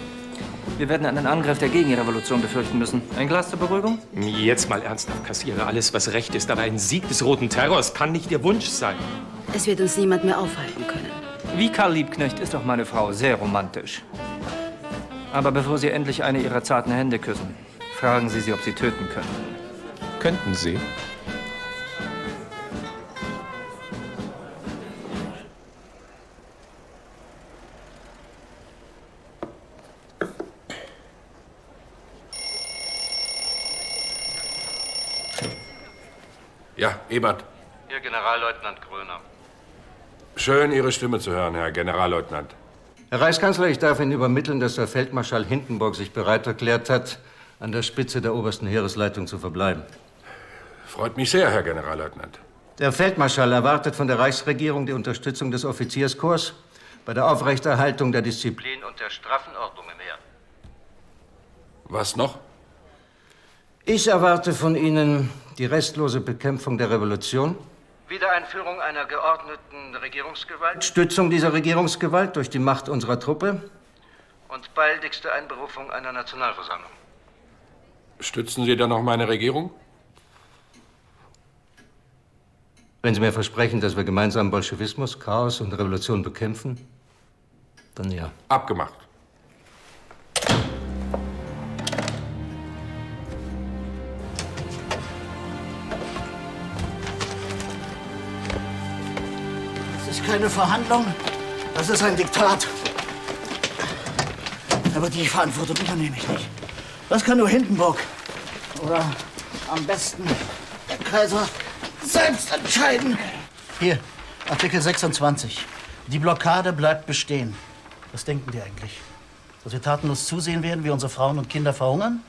Wir werden einen Angriff der Gegenrevolution befürchten müssen. Ein Glas zur Beruhigung? Jetzt mal ernsthaft, Kassiere. Alles, was recht ist, aber ein Sieg des Roten Terrors kann nicht Ihr Wunsch sein. Es wird uns niemand mehr aufhalten können. Wie Karl Liebknecht ist doch meine Frau sehr romantisch. Aber bevor Sie endlich eine Ihrer zarten Hände küssen, fragen Sie sie, ob Sie töten können. Könnten Sie? Ja, Ebert. Hier Generalleutnant Gröner. Schön, Ihre Stimme zu hören, Herr Generalleutnant. Herr Reichskanzler, ich darf Ihnen übermitteln, dass der Feldmarschall Hindenburg sich bereit erklärt hat, an der Spitze der obersten Heeresleitung zu verbleiben. Freut mich sehr, Herr Generalleutnant. Der Feldmarschall erwartet von der Reichsregierung die Unterstützung des Offizierskorps bei der Aufrechterhaltung der Disziplin und der straffen Ordnung im Heer. Was noch? Ich erwarte von Ihnen die restlose Bekämpfung der Revolution, Wiedereinführung einer geordneten Regierungsgewalt, Stützung dieser Regierungsgewalt durch die Macht unserer Truppe und baldigste Einberufung einer Nationalversammlung. Stützen Sie dann noch meine Regierung? Wenn Sie mir versprechen, dass wir gemeinsam Bolschewismus, Chaos und Revolution bekämpfen, dann ja. Abgemacht. Das ist keine Verhandlung, das ist ein Diktat. Aber die Verantwortung übernehme ich nicht. Das kann nur Hindenburg. Oder am besten der Kaiser selbst entscheiden. Hier, Artikel 26. Die Blockade bleibt bestehen. Was denken die eigentlich? Dass wir tatenlos zusehen werden, wie unsere Frauen und Kinder verhungern?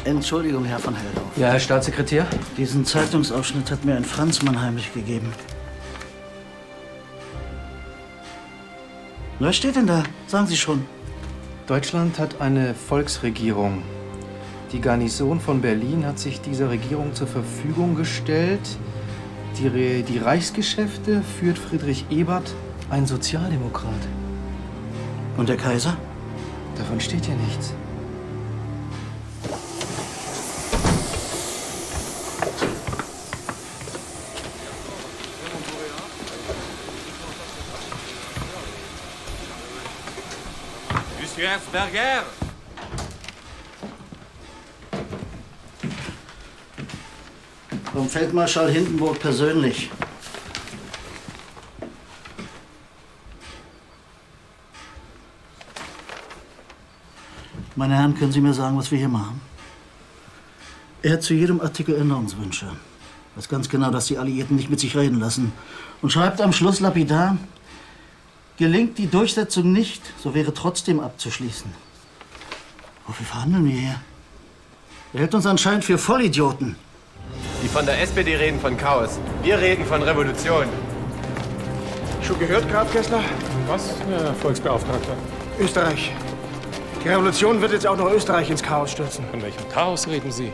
Entschuldigung, Herr von Helldorf. Ja, Herr Staatssekretär? Diesen Zeitungsausschnitt hat mir ein Franzmann heimlich gegeben. Was steht denn da? Sagen Sie schon. Deutschland hat eine Volksregierung. Die Garnison von Berlin hat sich dieser Regierung zur Verfügung gestellt, die Reichsgeschäfte führt Friedrich Ebert, ein Sozialdemokrat. Und der Kaiser? Davon steht ja nichts. Monsieur Erzberger! Vom Feldmarschall Hindenburg persönlich. Meine Herren, können Sie mir sagen, was wir hier machen? Er hat zu jedem Artikel Änderungswünsche. Weiß ganz genau, dass die Alliierten nicht mit sich reden lassen. Und schreibt am Schluss lapidar: Gelingt die Durchsetzung nicht, so wäre trotzdem abzuschließen. Wofür verhandeln wir hier? Er hält uns anscheinend für Vollidioten. Die von der SPD reden von Chaos. Wir reden von Revolution. Schon gehört, Graf Kessler? Was, Herr Volksbeauftragter? Österreich. Die Revolution wird jetzt auch noch Österreich ins Chaos stürzen. Von welchem Chaos reden Sie?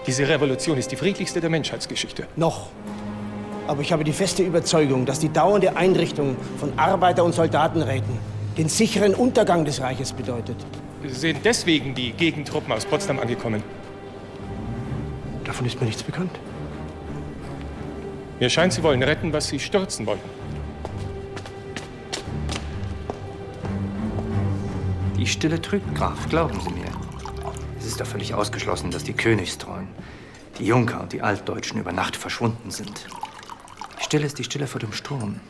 Diese Revolution ist die friedlichste der Menschheitsgeschichte. Noch. Aber ich habe die feste Überzeugung, dass die dauernde Einrichtung von Arbeiter- und Soldatenräten den sicheren Untergang des Reiches bedeutet. Sind deswegen die Gegentruppen aus Potsdam angekommen? Davon ist mir nichts bekannt. Mir scheint, Sie wollen retten, was Sie stürzen wollten. Die Stille trügt, Graf, glauben Sie mir. Es ist doch völlig ausgeschlossen, dass die Königstreuen, die Junker und die Altdeutschen über Nacht verschwunden sind. Die Stille ist die Stille vor dem Sturm.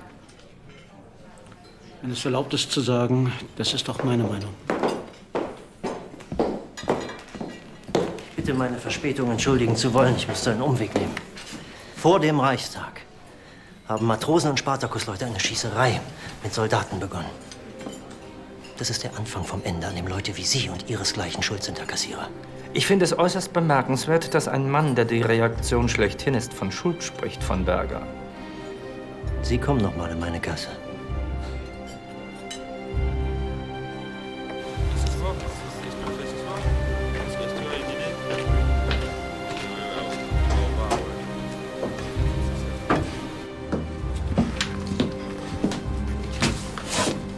Wenn es erlaubt ist zu sagen, das ist doch meine Meinung. Bitte meine Verspätung entschuldigen zu wollen. Ich musste einen Umweg nehmen. Vor dem Reichstag haben Matrosen und Spartakusleute eine Schießerei mit Soldaten begonnen. Das ist der Anfang vom Ende, an dem Leute wie Sie und Ihresgleichen schuld sind, Herr Kassierer. Ich finde es äußerst bemerkenswert, dass ein Mann, der die Reaktion schlechthin ist, von Schuld spricht, von Berger. Sie kommen noch mal in meine Gasse.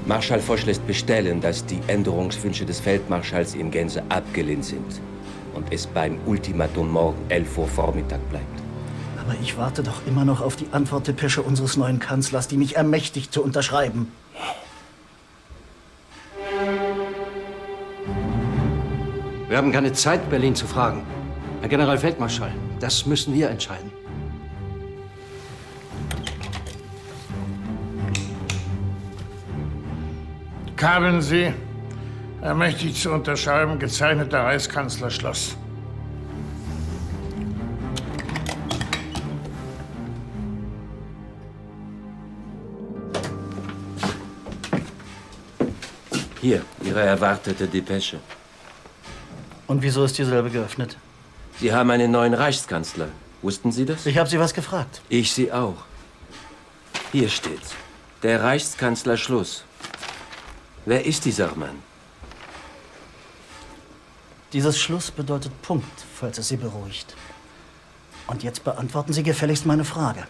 Marschall Foch lässt bestellen, dass die Änderungswünsche des Feldmarschalls in Gänze abgelehnt sind und es beim Ultimatum morgen 11 Uhr Vormittag bleibt. Aber ich warte doch immer noch auf die Antwortdepesche unseres neuen Kanzlers, die mich ermächtigt zu unterschreiben. Wir haben keine Zeit, Berlin zu fragen. Herr Generalfeldmarschall, das müssen wir entscheiden. Haben Sie, ermächtigt zu unterschreiben, gezeichneter Reichskanzler Schloss. Hier, Ihre erwartete Depesche. Und wieso ist dieselbe geöffnet? Sie haben einen neuen Reichskanzler. Wussten Sie das? Ich habe Sie was gefragt. Ich Sie auch. Hier steht's. Der Reichskanzler Schluss. Wer ist dieser Mann? Dieses Schluss bedeutet Punkt, falls es Sie beruhigt. Und jetzt beantworten Sie gefälligst meine Frage.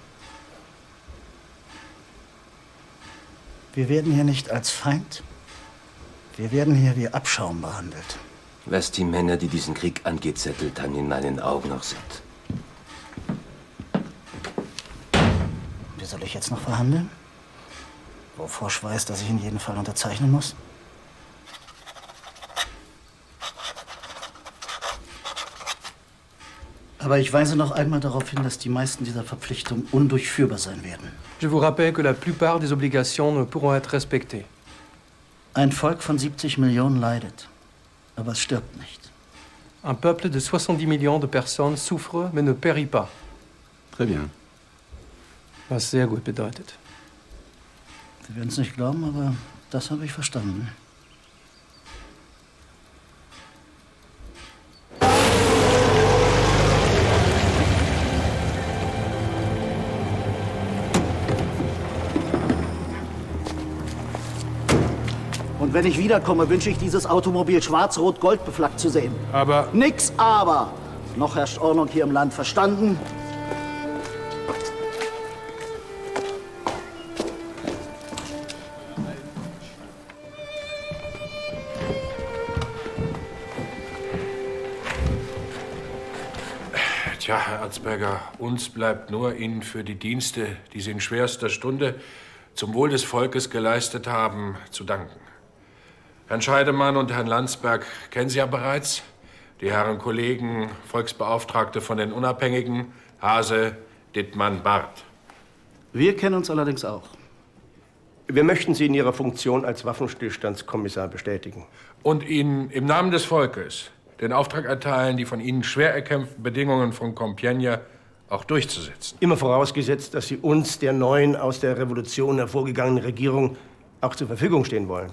Wir werden hier nicht als Feind, wir werden hier wie Abschaum behandelt. Was die Männer, die diesen Krieg angezettelt haben, in meinen Augen noch sind. Wie soll ich jetzt noch verhandeln? Wo Foch weiß, dass ich in jedem Fall unterzeichnen muss? Aber ich weise noch einmal darauf hin, dass die meisten dieser Verpflichtungen undurchführbar sein werden. Je vous rappelle que la plupart des obligations ne pourront être respectées. Ein Volk von 70 Millionen leidet, aber es stirbt nicht. Un peuple de 70 millions de personnes souffre, mais ne périt pas. Très bien. Was sehr gut bedeutet. Sie werden es nicht glauben, aber das habe ich verstanden. Und wenn ich wiederkomme, wünsche ich dieses Automobil schwarz-rot-gold beflaggt zu sehen. Aber... Nix aber! Noch herrscht Ordnung hier im Land, verstanden? Tja, Herr Erzberger, uns bleibt nur, Ihnen für die Dienste, die Sie in schwerster Stunde zum Wohl des Volkes geleistet haben, zu danken. Herrn Scheidemann und Herrn Landsberg kennen Sie ja bereits. Die Herren Kollegen, Volksbeauftragte von den Unabhängigen, Hase, Dittmann, Barth. Wir kennen uns allerdings auch. Wir möchten Sie in Ihrer Funktion als Waffenstillstandskommissar bestätigen. Und Ihnen im Namen des Volkes den Auftrag erteilen, die von Ihnen schwer erkämpften Bedingungen von Compiègne auch durchzusetzen. Immer vorausgesetzt, dass Sie uns, der neuen, aus der Revolution hervorgegangenen Regierung, auch zur Verfügung stehen wollen.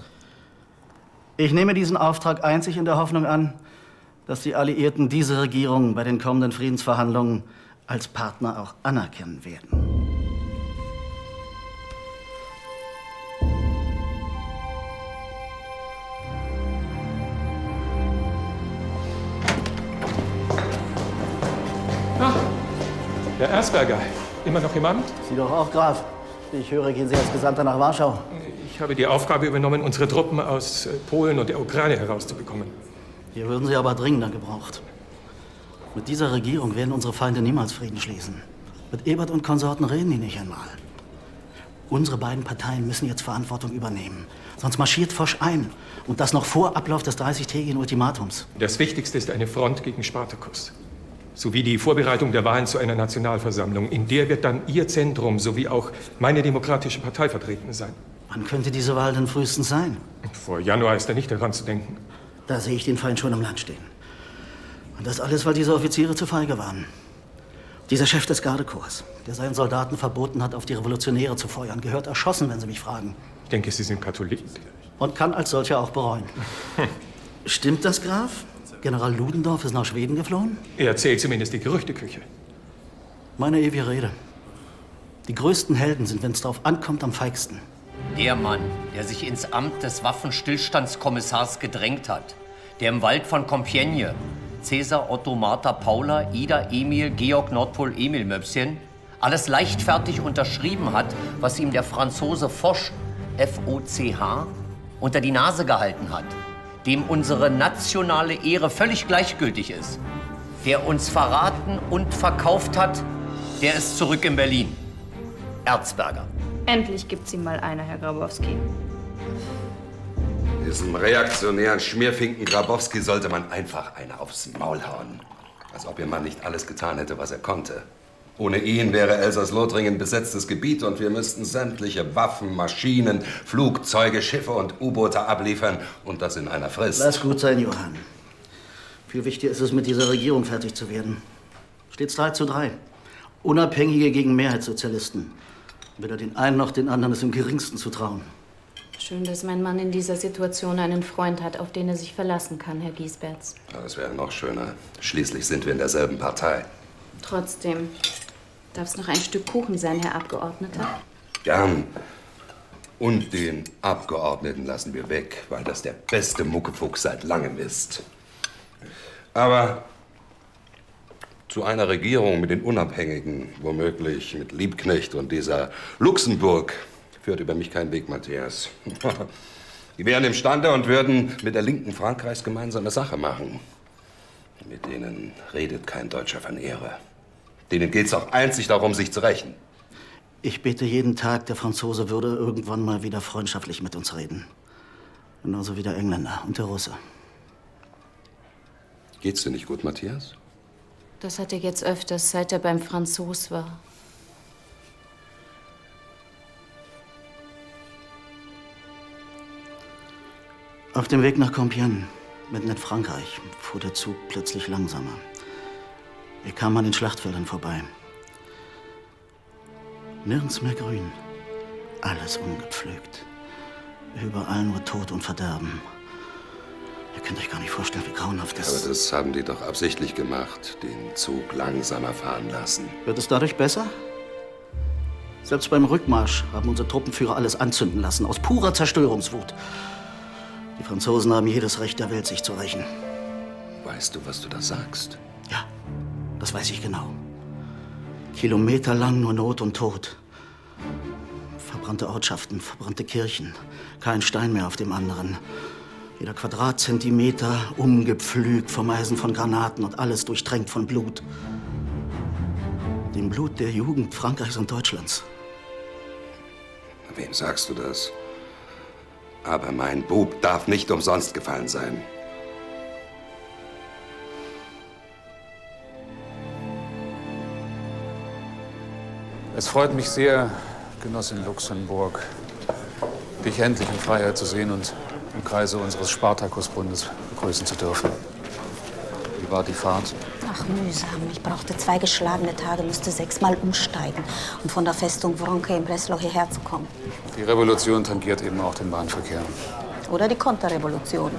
Ich nehme diesen Auftrag einzig in der Hoffnung an, dass die Alliierten diese Regierung bei den kommenden Friedensverhandlungen als Partner auch anerkennen werden. Herr Erzberger, immer noch im Amt? Sie doch auch, Graf. Ich höre, gehen Sie als Gesandter nach Warschau. Ich habe die Aufgabe übernommen, unsere Truppen aus Polen und der Ukraine herauszubekommen. Hier würden Sie aber dringender gebraucht. Mit dieser Regierung werden unsere Feinde niemals Frieden schließen. Mit Ebert und Konsorten reden die nicht einmal. Unsere beiden Parteien müssen jetzt Verantwortung übernehmen. Sonst marschiert Foch ein. Und das noch vor Ablauf des 30-tägigen Ultimatums. Das Wichtigste ist eine Front gegen Spartacus. Sowie die Vorbereitung der Wahlen zu einer Nationalversammlung. In der wird dann Ihr Zentrum sowie auch meine Demokratische Partei vertreten sein. Wann könnte diese Wahl denn frühestens sein? Vor Januar ist da nicht daran zu denken. Da sehe ich den Feind schon im Land stehen. Und das alles, weil diese Offiziere zu feige waren. Dieser Chef des Gardekorps, der seinen Soldaten verboten hat, auf die Revolutionäre zu feuern, gehört erschossen, wenn Sie mich fragen. Ich denke, Sie sind Katholik. Und kann als solcher auch bereuen. Stimmt das, Graf? General Ludendorff ist nach Schweden geflohen? Er erzählt zumindest die Gerüchteküche. Meine ewige Rede. Die größten Helden sind, wenn es darauf ankommt, am feigsten. Der Mann, der sich ins Amt des Waffenstillstandskommissars gedrängt hat, der im Wald von Compiègne Cäsar, Otto, Martha, Paula, Ida, Emil, Georg, Nordpol, Emil, Möpschen alles leichtfertig unterschrieben hat, was ihm der Franzose Foch, F-O-C-H, unter die Nase gehalten hat, dem unsere nationale Ehre völlig gleichgültig ist, der uns verraten und verkauft hat, der ist zurück in Berlin. Erzberger. Endlich gibt's ihm mal einer, Herr Grabowski. Diesem reaktionären Schmierfinken Grabowski sollte man einfach eine aufs Maul hauen. Als ob ihr Mann nicht alles getan hätte, was er konnte. Ohne ihn wäre Elsass-Lothringen besetztes Gebiet und wir müssten sämtliche Waffen, Maschinen, Flugzeuge, Schiffe und U-Boote abliefern und das in einer Frist. Lass gut sein, Johann. Viel wichtiger ist es, mit dieser Regierung fertig zu werden. Steht's 3:3. Unabhängige gegen Mehrheitssozialisten. Weder den einen noch den anderen ist im geringsten zu trauen. Schön, dass mein Mann in dieser Situation einen Freund hat, auf den er sich verlassen kann, Herr Giesberts. Ja, das wäre noch schöner. Schließlich sind wir in derselben Partei. Trotzdem, darf es noch ein Stück Kuchen sein, Herr Abgeordneter? Gern. Und den Abgeordneten lassen wir weg, weil das der beste Muckefuchs seit langem ist. Aber zu einer Regierung mit den Unabhängigen, womöglich mit Liebknecht und dieser Luxemburg, führt über mich kein Weg, Matthias. Die wären imstande und würden mit der Linken Frankreichs gemeinsame Sache machen. Mit denen redet kein Deutscher von Ehre. Denen geht's auch einzig darum, sich zu rächen. Ich bete jeden Tag, der Franzose würde irgendwann mal wieder freundschaftlich mit uns reden. Genauso wie der Engländer und der Russe. Geht's dir nicht gut, Matthias? Das hat er jetzt öfters, seit er beim Franzos war. Auf dem Weg nach Compiègne, mitten in Frankreich, fuhr der Zug plötzlich langsamer. Wir kamen an den Schlachtfeldern vorbei. Nirgends mehr Grün. Alles ungepflügt. Überall nur Tod und Verderben. Ihr könnt euch gar nicht vorstellen, wie grauenhaft das ist. Aber das haben die doch absichtlich gemacht, den Zug langsamer fahren lassen. Wird es dadurch besser? Selbst beim Rückmarsch haben unsere Truppenführer alles anzünden lassen, aus purer Zerstörungswut. Die Franzosen haben jedes Recht der Welt, sich zu rächen. Weißt du, was du da sagst? Ja, das weiß ich genau. Kilometerlang nur Not und Tod. Verbrannte Ortschaften, verbrannte Kirchen. Kein Stein mehr auf dem anderen. Jeder Quadratzentimeter umgepflügt vom Eisen von Granaten und alles durchtränkt von Blut. dem Blut der Jugend Frankreichs und Deutschlands. Wem sagst du das? Aber mein Bub darf nicht umsonst gefallen sein. Es freut mich sehr, Genossin Luxemburg, dich endlich in Freiheit zu sehen und im Kreise unseres Spartakusbundes begrüßen zu dürfen. Wie war die Fahrt? Ach, mühsam. Ich brauchte 2 geschlagene Tage, musste 6-mal umsteigen, um von der Festung Wronke in Breslau hierher zu kommen. Die Revolution tangiert eben auch den Bahnverkehr. Oder die Konterrevolution.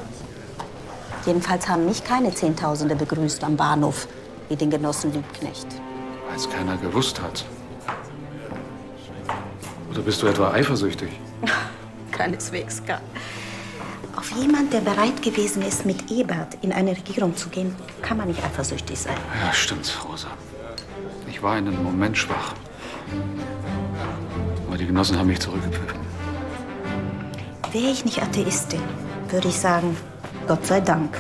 Jedenfalls haben mich keine Zehntausende begrüßt am Bahnhof, wie den Genossen Liebknecht. Weil es keiner gewusst hat. Oder bist du etwa eifersüchtig? Keineswegs gar. Auf jemand, der bereit gewesen ist, mit Ebert in eine Regierung zu gehen, kann man nicht eifersüchtig sein. Ja, stimmt, Rosa. Ich war in einem Moment schwach. Aber die Genossen haben mich zurückgepfiffen. Wäre ich nicht Atheistin, würde ich sagen, Gott sei Dank.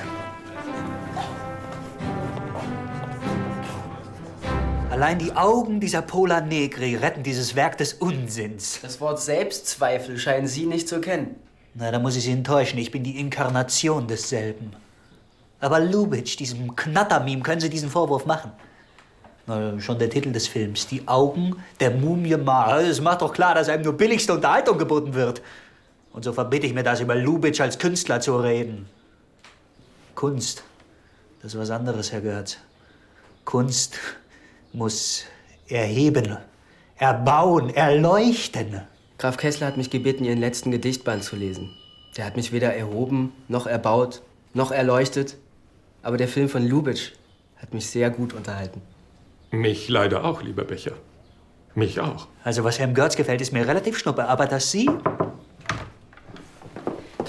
Allein die Augen dieser Pola Negri retten dieses Werk des Unsinns. Das Wort Selbstzweifel scheinen Sie nicht zu kennen. Na, da muss ich Sie enttäuschen. Ich bin die Inkarnation desselben. Aber Lubitsch, diesem Knattermime, können Sie diesen Vorwurf machen? Na, schon der Titel des Films, die Augen der Mumie Mar. Es macht doch klar, dass einem nur billigste Unterhaltung geboten wird. Und so verbitte ich mir das, über Lubitsch als Künstler zu reden. Kunst, das ist was anderes, Herr Görz. Kunst muss erheben, erbauen, erleuchten. Graf Kessler hat mich gebeten, Ihren letzten Gedichtband zu lesen. Der hat mich weder erhoben, noch erbaut, noch erleuchtet. Aber der Film von Lubitsch hat mich sehr gut unterhalten. Mich leider auch, lieber Becher. Mich auch. Also was Herrn Görz gefällt, ist mir relativ schnuppe. Aber dass Sie...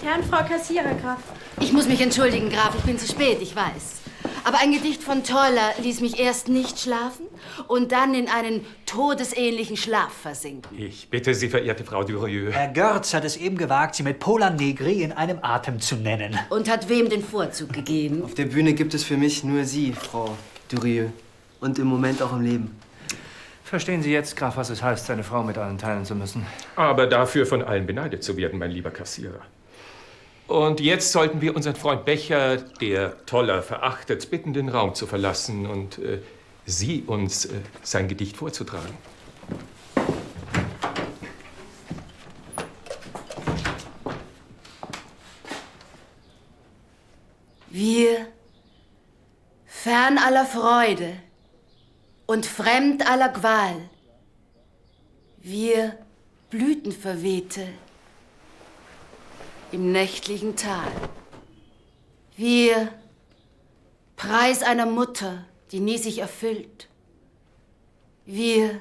Herrn, Frau Kassierer, Graf. Ich muss mich entschuldigen, Graf. Ich bin zu spät, ich weiß. Aber ein Gedicht von Toller ließ mich erst nicht schlafen und dann in einen todesähnlichen Schlaf versinken. Ich bitte Sie, verehrte Frau Durieux. Herr Görz hat es eben gewagt, Sie mit Pola Negri in einem Atem zu nennen. Und hat wem den Vorzug gegeben? Auf der Bühne gibt es für mich nur Sie, Frau Durieux. Und im Moment auch im Leben. Verstehen Sie jetzt, Graf, was es heißt, seine Frau mit allen teilen zu müssen? Aber dafür von allen beneidet zu werden, mein lieber Kassierer. Und jetzt sollten wir unseren Freund Becher, der Toller verachtet, bitten, den Raum zu verlassen und Sie uns sein Gedicht vorzutragen. Wir, fern aller Freude und fremd aller Qual, wir Blütenverwehte im nächtlichen Tal. Wir, Preis einer Mutter, die nie sich erfüllt. Wir,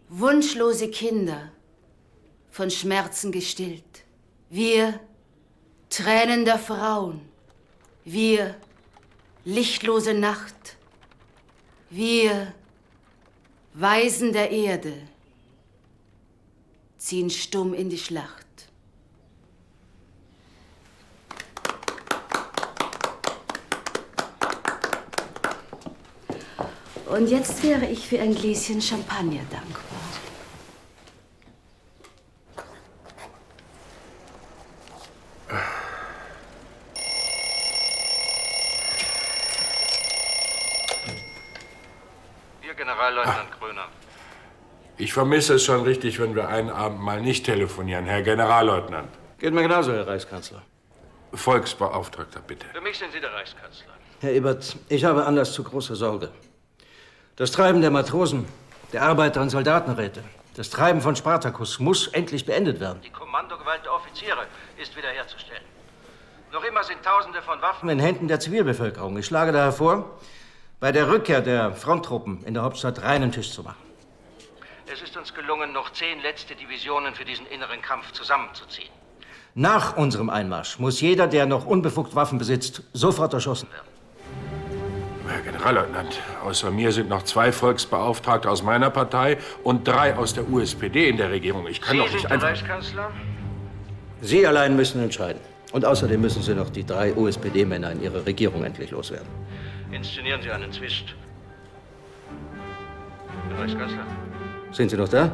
wunschlose Kinder, von Schmerzen gestillt. Wir, Tränen der Frauen. Wir, lichtlose Nacht. Wir, Waisen der Erde, ziehen stumm in die Schlacht. Und jetzt wäre ich für ein Gläschen Champagner dankbar. Hier, Generalleutnant Gröner. Ich vermisse es schon richtig, wenn wir einen Abend mal nicht telefonieren, Herr Generalleutnant. Geht mir genauso, Herr Reichskanzler. Volksbeauftragter, bitte. Für mich sind Sie der Reichskanzler. Herr Ebert, ich habe Anlass zu großer Sorge. Das Treiben der Matrosen, der Arbeiter- und Soldatenräte, das Treiben von Spartakus muss endlich beendet werden. Die Kommandogewalt der Offiziere ist wiederherzustellen. Noch immer sind Tausende von Waffen In Händen der Zivilbevölkerung. Ich schlage daher vor, bei der Rückkehr der Fronttruppen in der Hauptstadt reinen Tisch zu machen. Es ist uns gelungen, noch 10 letzte Divisionen für diesen inneren Kampf zusammenzuziehen. Nach unserem Einmarsch muss jeder, der noch unbefugt Waffen besitzt, sofort erschossen werden. Herr Generalleutnant, außer mir sind noch 2 Volksbeauftragte aus meiner Partei und 3 aus der USPD in der Regierung. Ich kann doch nicht einfach... Reichskanzler? Sie allein müssen entscheiden. Und außerdem müssen Sie noch die 3 USPD-Männer in Ihre Regierung endlich loswerden. Inszenieren Sie einen Zwist. Herr Reichskanzler. Sind Sie noch da?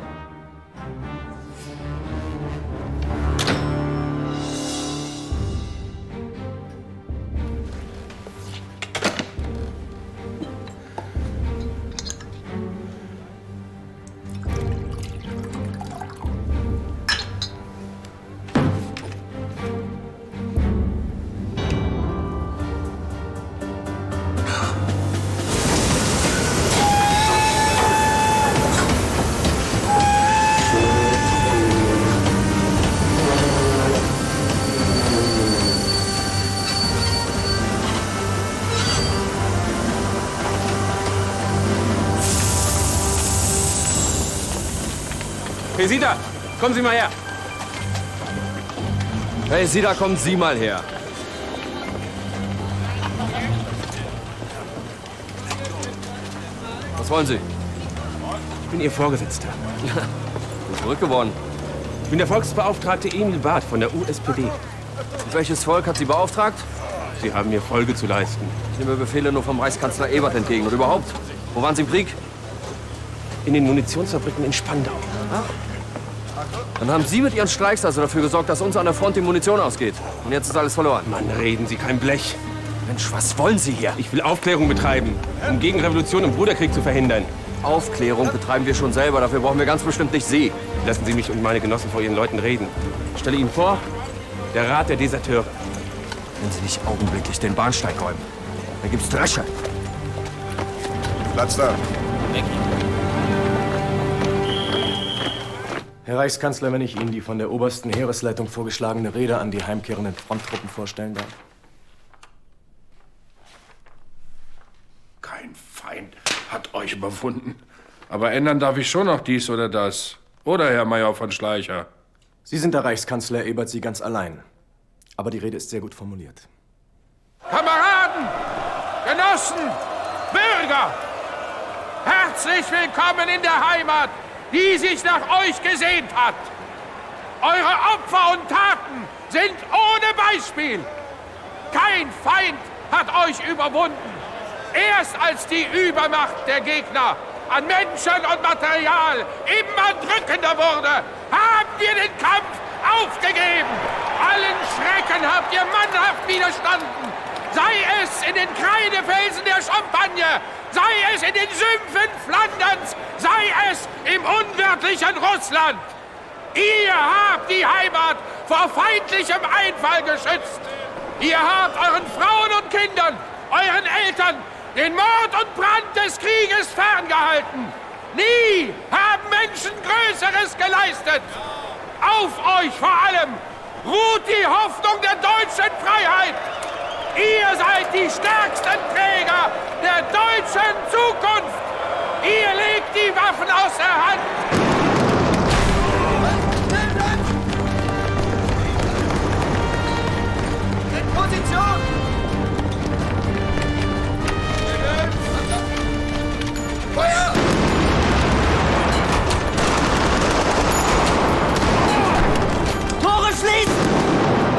Hey, Sida, kommen Sie mal her. Hey, Sida, kommen Sie mal her. Was wollen Sie? Ich bin Ihr Vorgesetzter. Bin verrückt geworden. Ich bin der Volksbeauftragte Emil Barth von der USPD. Und welches Volk hat Sie beauftragt? Sie haben mir Folge zu leisten. Ich nehme Befehle nur vom Reichskanzler Ebert entgegen. Und überhaupt, wo waren Sie im Krieg? In den Munitionsfabriken in Spandau. Ach. Dann haben Sie mit Ihren Streiks also dafür gesorgt, dass uns an der Front die Munition ausgeht. Und jetzt ist alles verloren. Mann, reden Sie kein Blech. Mensch, was wollen Sie hier? Ich will Aufklärung betreiben, um Gegenrevolution im Bruderkrieg zu verhindern. Aufklärung betreiben wir schon selber. Dafür brauchen wir ganz bestimmt nicht Sie. Lassen Sie mich und meine Genossen vor Ihren Leuten reden. Ich stelle Ihnen vor, der Rat der Deserteure. Wenn Sie nicht augenblicklich den Bahnsteig räumen, dann gibt's Dresche. Platz da. Herr Reichskanzler, wenn ich Ihnen die von der obersten Heeresleitung vorgeschlagene Rede an die heimkehrenden Fronttruppen vorstellen darf. Kein Feind hat euch überwunden. Aber ändern darf ich schon noch dies oder das. Oder, Herr Major von Schleicher? Sie sind der Reichskanzler, Ebert Sie ganz allein. Aber die Rede ist sehr gut formuliert. Kameraden, Genossen, Bürger! Herzlich willkommen in der Heimat, die sich nach euch gesehnt hat. Eure Opfer und Taten sind ohne Beispiel. Kein Feind hat euch überwunden. Erst als die Übermacht der Gegner an Menschen und Material immer drückender wurde, haben wir den Kampf aufgegeben. Allen Schrecken habt ihr mannhaft widerstanden. Sei es in den Kreidefelsen der Champagne, sei es in den Sümpfen Flanderns, sei es im unwirtlichen Russland. Ihr habt die Heimat vor feindlichem Einfall geschützt. Ihr habt euren Frauen und Kindern, euren Eltern, den Mord und Brand des Krieges ferngehalten. Nie haben Menschen Größeres geleistet. Auf euch vor allem ruht die Hoffnung der deutschen Freiheit. Ihr seid die stärksten Träger der deutschen Zukunft. Ihr legt die Waffen aus der Hand. In Position! Feuer! Tore schließen!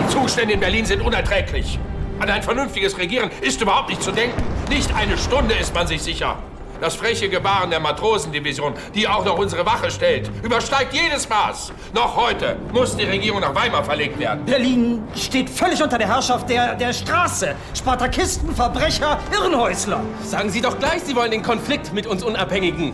Die Zustände in Berlin sind unerträglich. An ein vernünftiges Regieren ist überhaupt nicht zu denken. Nicht eine Stunde ist man sich sicher. Das freche Gebaren der Matrosendivision, die auch noch unsere Wache stellt, übersteigt jedes Maß. Noch heute muss die Regierung nach Weimar verlegt werden. Berlin steht völlig unter der Herrschaft der Straße. Spartakisten, Verbrecher, Irrenhäusler. Sagen Sie doch gleich, Sie wollen den Konflikt mit uns Unabhängigen.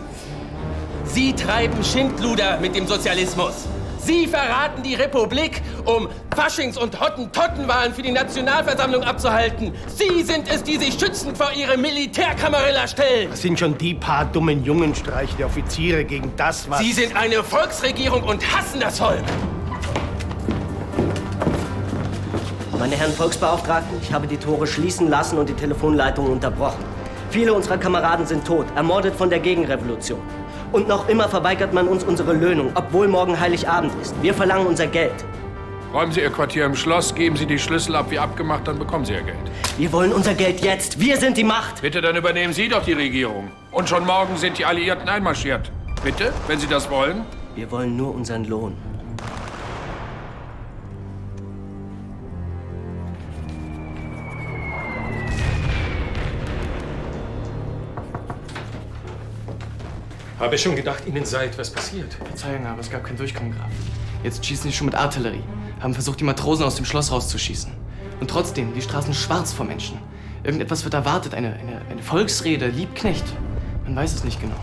Sie treiben Schindluder mit dem Sozialismus. Sie verraten die Republik, um Faschings- und Hottentottenwahlen für die Nationalversammlung abzuhalten. Sie sind es, die sich schützend vor ihre Militärkamerilla stellen. Das sind schon die paar dummen Jungenstreiche der Offiziere gegen das, was... Sie sind eine Volksregierung und hassen das Volk. Meine Herren Volksbeauftragten, ich habe die Tore schließen lassen und die Telefonleitungen unterbrochen. Viele unserer Kameraden sind tot, ermordet von der Gegenrevolution. Und noch immer verweigert man uns unsere Löhnung, obwohl morgen Heiligabend ist. Wir verlangen unser Geld. Räumen Sie Ihr Quartier im Schloss, geben Sie die Schlüssel ab wie abgemacht, dann bekommen Sie Ihr Geld. Wir wollen unser Geld jetzt. Wir sind die Macht. Bitte, dann übernehmen Sie doch die Regierung. Und schon morgen sind die Alliierten einmarschiert. Bitte, wenn Sie das wollen. Wir wollen nur unseren Lohn. Habe schon gedacht, Ihnen sei etwas passiert. Verzeihung, aber es gab kein Durchkommen, Graf. Jetzt schießen sie schon mit Artillerie. Haben versucht, die Matrosen aus dem Schloss rauszuschießen. Und trotzdem, die Straßen schwarz vor Menschen. Irgendetwas wird erwartet, eine Volksrede, Liebknecht. Man weiß es nicht genau.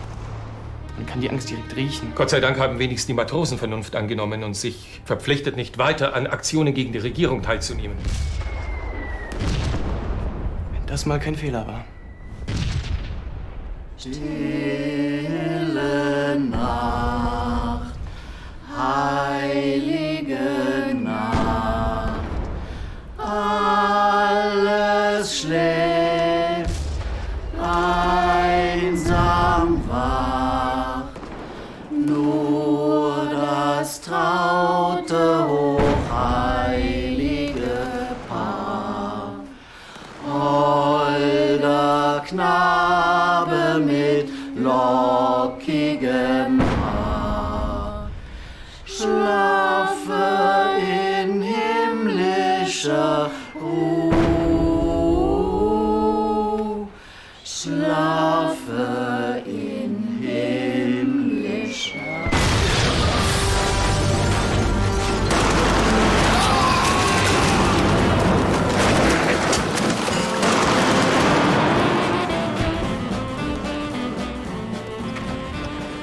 Man kann die Angst direkt riechen. Gott sei Dank haben wenigstens die Matrosen Vernunft angenommen und sich verpflichtet, nicht weiter an Aktionen gegen die Regierung teilzunehmen. Wenn das mal kein Fehler war. Stille Nacht, heilige Nacht, alles schläft, einsam wacht, nur das traute, hochheilige Paar. Holder Knabe mit lockigem Haar, schlafe in himmlischer Ruhe, schlafe in himmlischer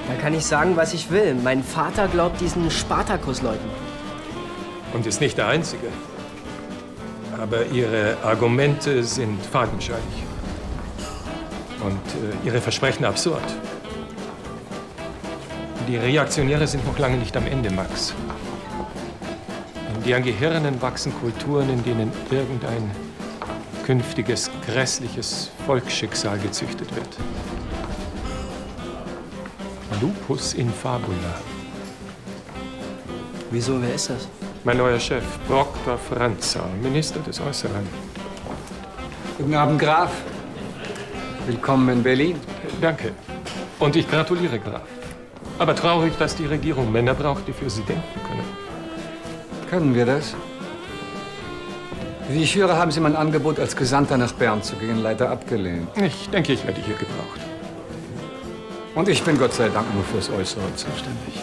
Da kann ich sagen, was ich will. Mein Vater glaubt diesen Spartakus-Leuten. Und ist nicht der Einzige. Aber Ihre Argumente sind fadenscheinig. Und Ihre Versprechen absurd. Die Reaktionäre sind noch lange nicht am Ende, Max. In deren Gehirnen wachsen Kulturen, in denen irgendein künftiges, grässliches Volksschicksal gezüchtet wird. Lupus in fabula. Wieso, wer ist das? Mein neuer Chef, Proctor Franzau, Minister des Äußeren. Guten Abend, Graf. Willkommen in Berlin. Danke. Und ich gratuliere, Graf. Aber traurig, dass die Regierung Männer braucht, die für sie denken können. Können wir das? Wie ich höre, haben Sie mein Angebot, als Gesandter nach Bern zu gehen, leider abgelehnt. Ich denke, ich werde hier gebraucht. Und ich bin Gott sei Dank nur fürs Äußere zuständig.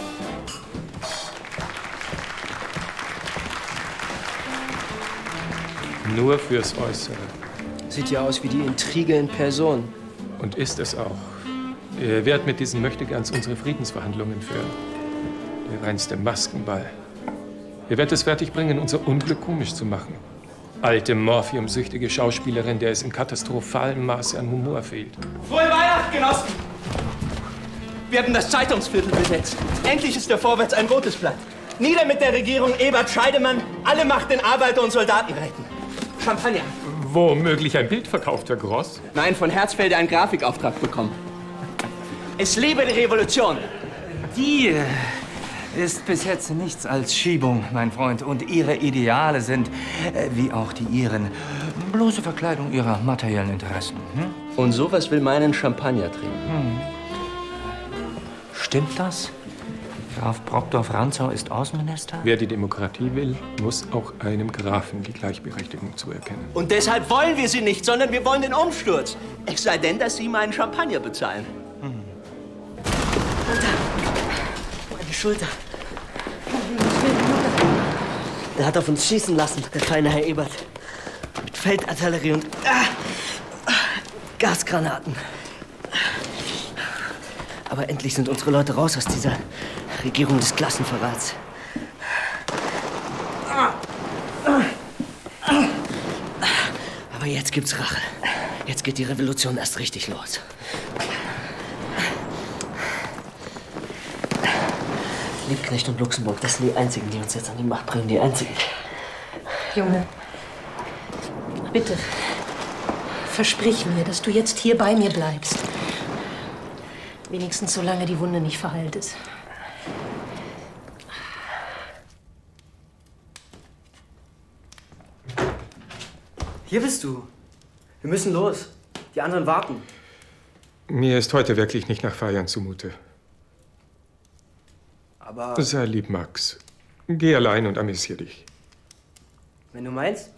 Nur fürs Äußere. Sieht ja aus wie die Intrige in Person. Und ist es auch. Ihr werdet mit diesen Möchtegans unsere Friedensverhandlungen führen. Der reinste Maskenball. Ihr werdet es fertigbringen, unser Unglück komisch zu machen. Alte, morphiumsüchtige Schauspielerin, der es in katastrophalem Maße an Humor fehlt. Frohe Weihnachten, Genossen! Wir haben das Zeitungsviertel besetzt. Endlich ist der Vorwärts ein rotes Blatt. Nieder mit der Regierung Ebert Scheidemann. Alle Macht den Arbeiter- und Soldatenräten. Champagner. Womöglich ein Bild verkauft, Herr Gross? Nein, von Herzfelde einen Grafikauftrag bekommen. Es lebe die Revolution. Die ist bis jetzt nichts als Schiebung, mein Freund. Und Ihre Ideale sind, wie auch die Ihren, bloße Verkleidung Ihrer materiellen Interessen. Hm? Und sowas will meinen Champagner trinken. Stimmt das? Graf Proctor Franzau ist Außenminister? Wer die Demokratie will, muss auch einem Grafen die Gleichberechtigung zuerkennen. Und deshalb wollen wir sie nicht, sondern wir wollen den Umsturz. Es sei denn, dass Sie meinen Champagner bezahlen. Meine Schulter. Der hat auf uns schießen lassen, der feine Herr Ebert. Mit Feldartillerie und Gasgranaten. Aber endlich sind unsere Leute raus aus dieser Regierung des Klassenverrats. Aber jetzt gibt's Rache. Jetzt geht die Revolution erst richtig los. Liebknecht und Luxemburg, das sind die Einzigen, die uns jetzt an die Macht bringen. Die Einzigen. Junge, bitte, versprich mir, dass du jetzt hier bei mir bleibst. Wenigstens solange die Wunde nicht verheilt ist. Hier bist du. Wir müssen los. Die anderen warten. Mir ist heute wirklich nicht nach Feiern zumute. Aber Sei lieb, Max. Geh allein und amüsier dich. wenn du meinst.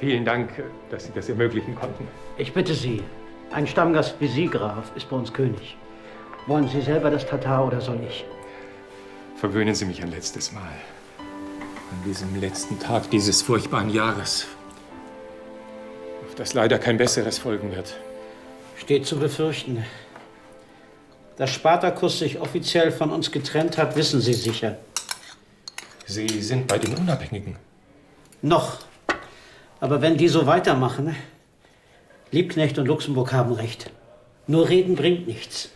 Vielen Dank, dass Sie das ermöglichen konnten. Ich bitte Sie, ein Stammgast wie Sie, Graf, ist bei uns König. Wollen Sie selber das Tatar oder soll ich? Verwöhnen Sie mich ein letztes Mal. An diesem letzten Tag dieses furchtbaren Jahres, auf das leider kein besseres folgen wird. Steht zu befürchten. Dass Spartacus sich offiziell von uns getrennt hat, wissen Sie sicher. Sie sind bei den Unabhängigen. Noch. Aber wenn die so weitermachen, Liebknecht und Luxemburg haben recht. Nur reden bringt nichts.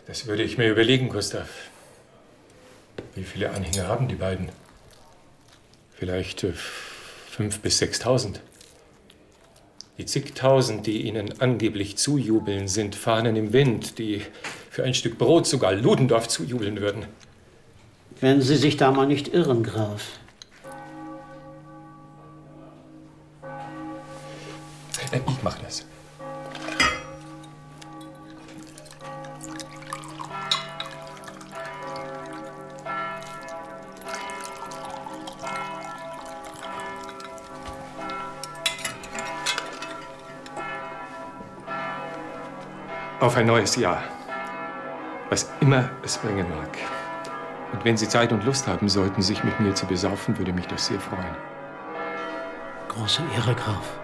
Das würde ich mir überlegen, Gustav. Wie viele Anhänger haben die beiden? Vielleicht 5.000 bis 6.000. Die zigtausend, die ihnen angeblich zujubeln, sind Fahnen im Wind, die für ein Stück Brot sogar Ludendorff zujubeln würden. Wenn Sie sich da mal nicht irren, Graf. Ich mache das. Auf ein neues Jahr. Was immer es bringen mag. Und wenn Sie Zeit und Lust haben sollten, sich mit mir zu besaufen, würde mich das sehr freuen. Große Ehre, Graf.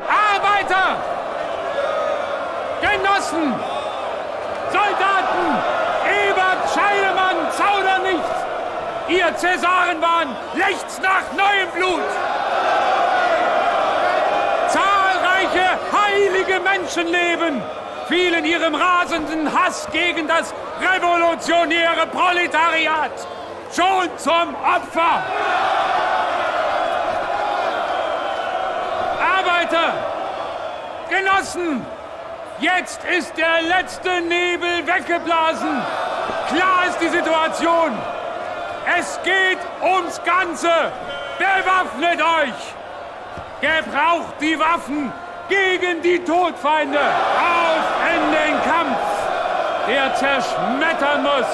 Arbeiter! Genossen! Soldaten! Ebert, Scheidemann, Zaudernicht! Ihr Cäsarenbahn lechzt nach neuem Blut! Zahlreiche heilige Menschenleben fielen ihrem rasenden Hass gegen das revolutionäre Proletariat schon zum Opfer! Arbeiter! Genossen! Jetzt ist der letzte Nebel weggeblasen! Klar ist die Situation! Es geht ums Ganze! Bewaffnet euch! Gebraucht die Waffen gegen die Todfeinde! Auf in den Kampf! Der zerschmettern muss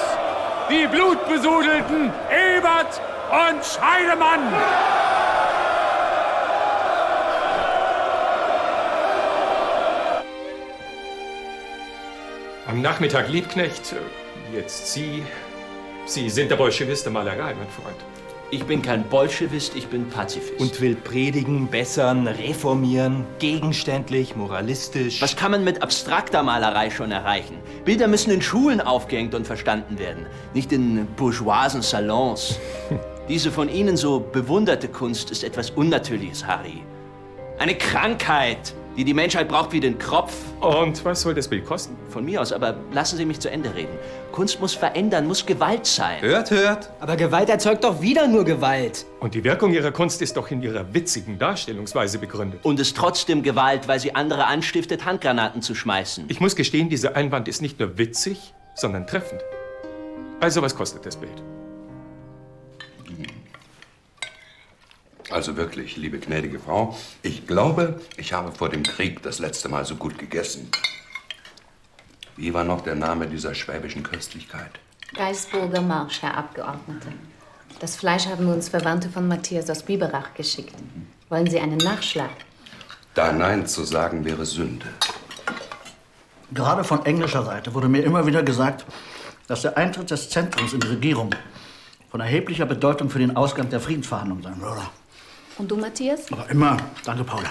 die blutbesudelten Ebert und Scheidemann! Am Nachmittag Liebknecht, jetzt Sie. Sie sind der Bolschewist der Malerei, mein Freund. Ich bin kein Bolschewist, ich bin Pazifist. Und will predigen, bessern, reformieren, gegenständlich, moralistisch. Was kann man mit abstrakter Malerei schon erreichen? Bilder müssen in Schulen aufgehängt und verstanden werden, nicht in bourgeoisen Salons. Diese von Ihnen so bewunderte Kunst ist etwas Unnatürliches, Harry. Eine Krankheit, die die Menschheit braucht wie den Kropf. Und was soll das Bild kosten? Von mir aus, aber lassen Sie mich zu Ende reden. Kunst muss verändern, muss Gewalt sein. Hört, hört. Aber Gewalt erzeugt doch wieder nur Gewalt. Und die Wirkung Ihrer Kunst ist doch in Ihrer witzigen Darstellungsweise begründet. Und ist trotzdem Gewalt, weil sie andere anstiftet, Handgranaten zu schmeißen. Ich muss gestehen, dieser Einwand ist nicht nur witzig, sondern treffend. Also, was kostet das Bild? Also wirklich, liebe gnädige Frau, ich glaube, ich habe vor dem Krieg das letzte Mal so gut gegessen. Wie war noch der Name dieser schwäbischen Köstlichkeit? Geisburger Marsch, Herr Abgeordneter. Das Fleisch haben uns Verwandte von Matthias aus Biberach geschickt. Wollen Sie einen Nachschlag? Da Nein zu sagen wäre Sünde. Gerade von englischer Seite wurde mir immer wieder gesagt, dass der Eintritt des Zentrums in die Regierung von erheblicher Bedeutung für den Ausgang der Friedensverhandlungen sein würde. Und du, Matthias? Aber immer. Danke, Paula.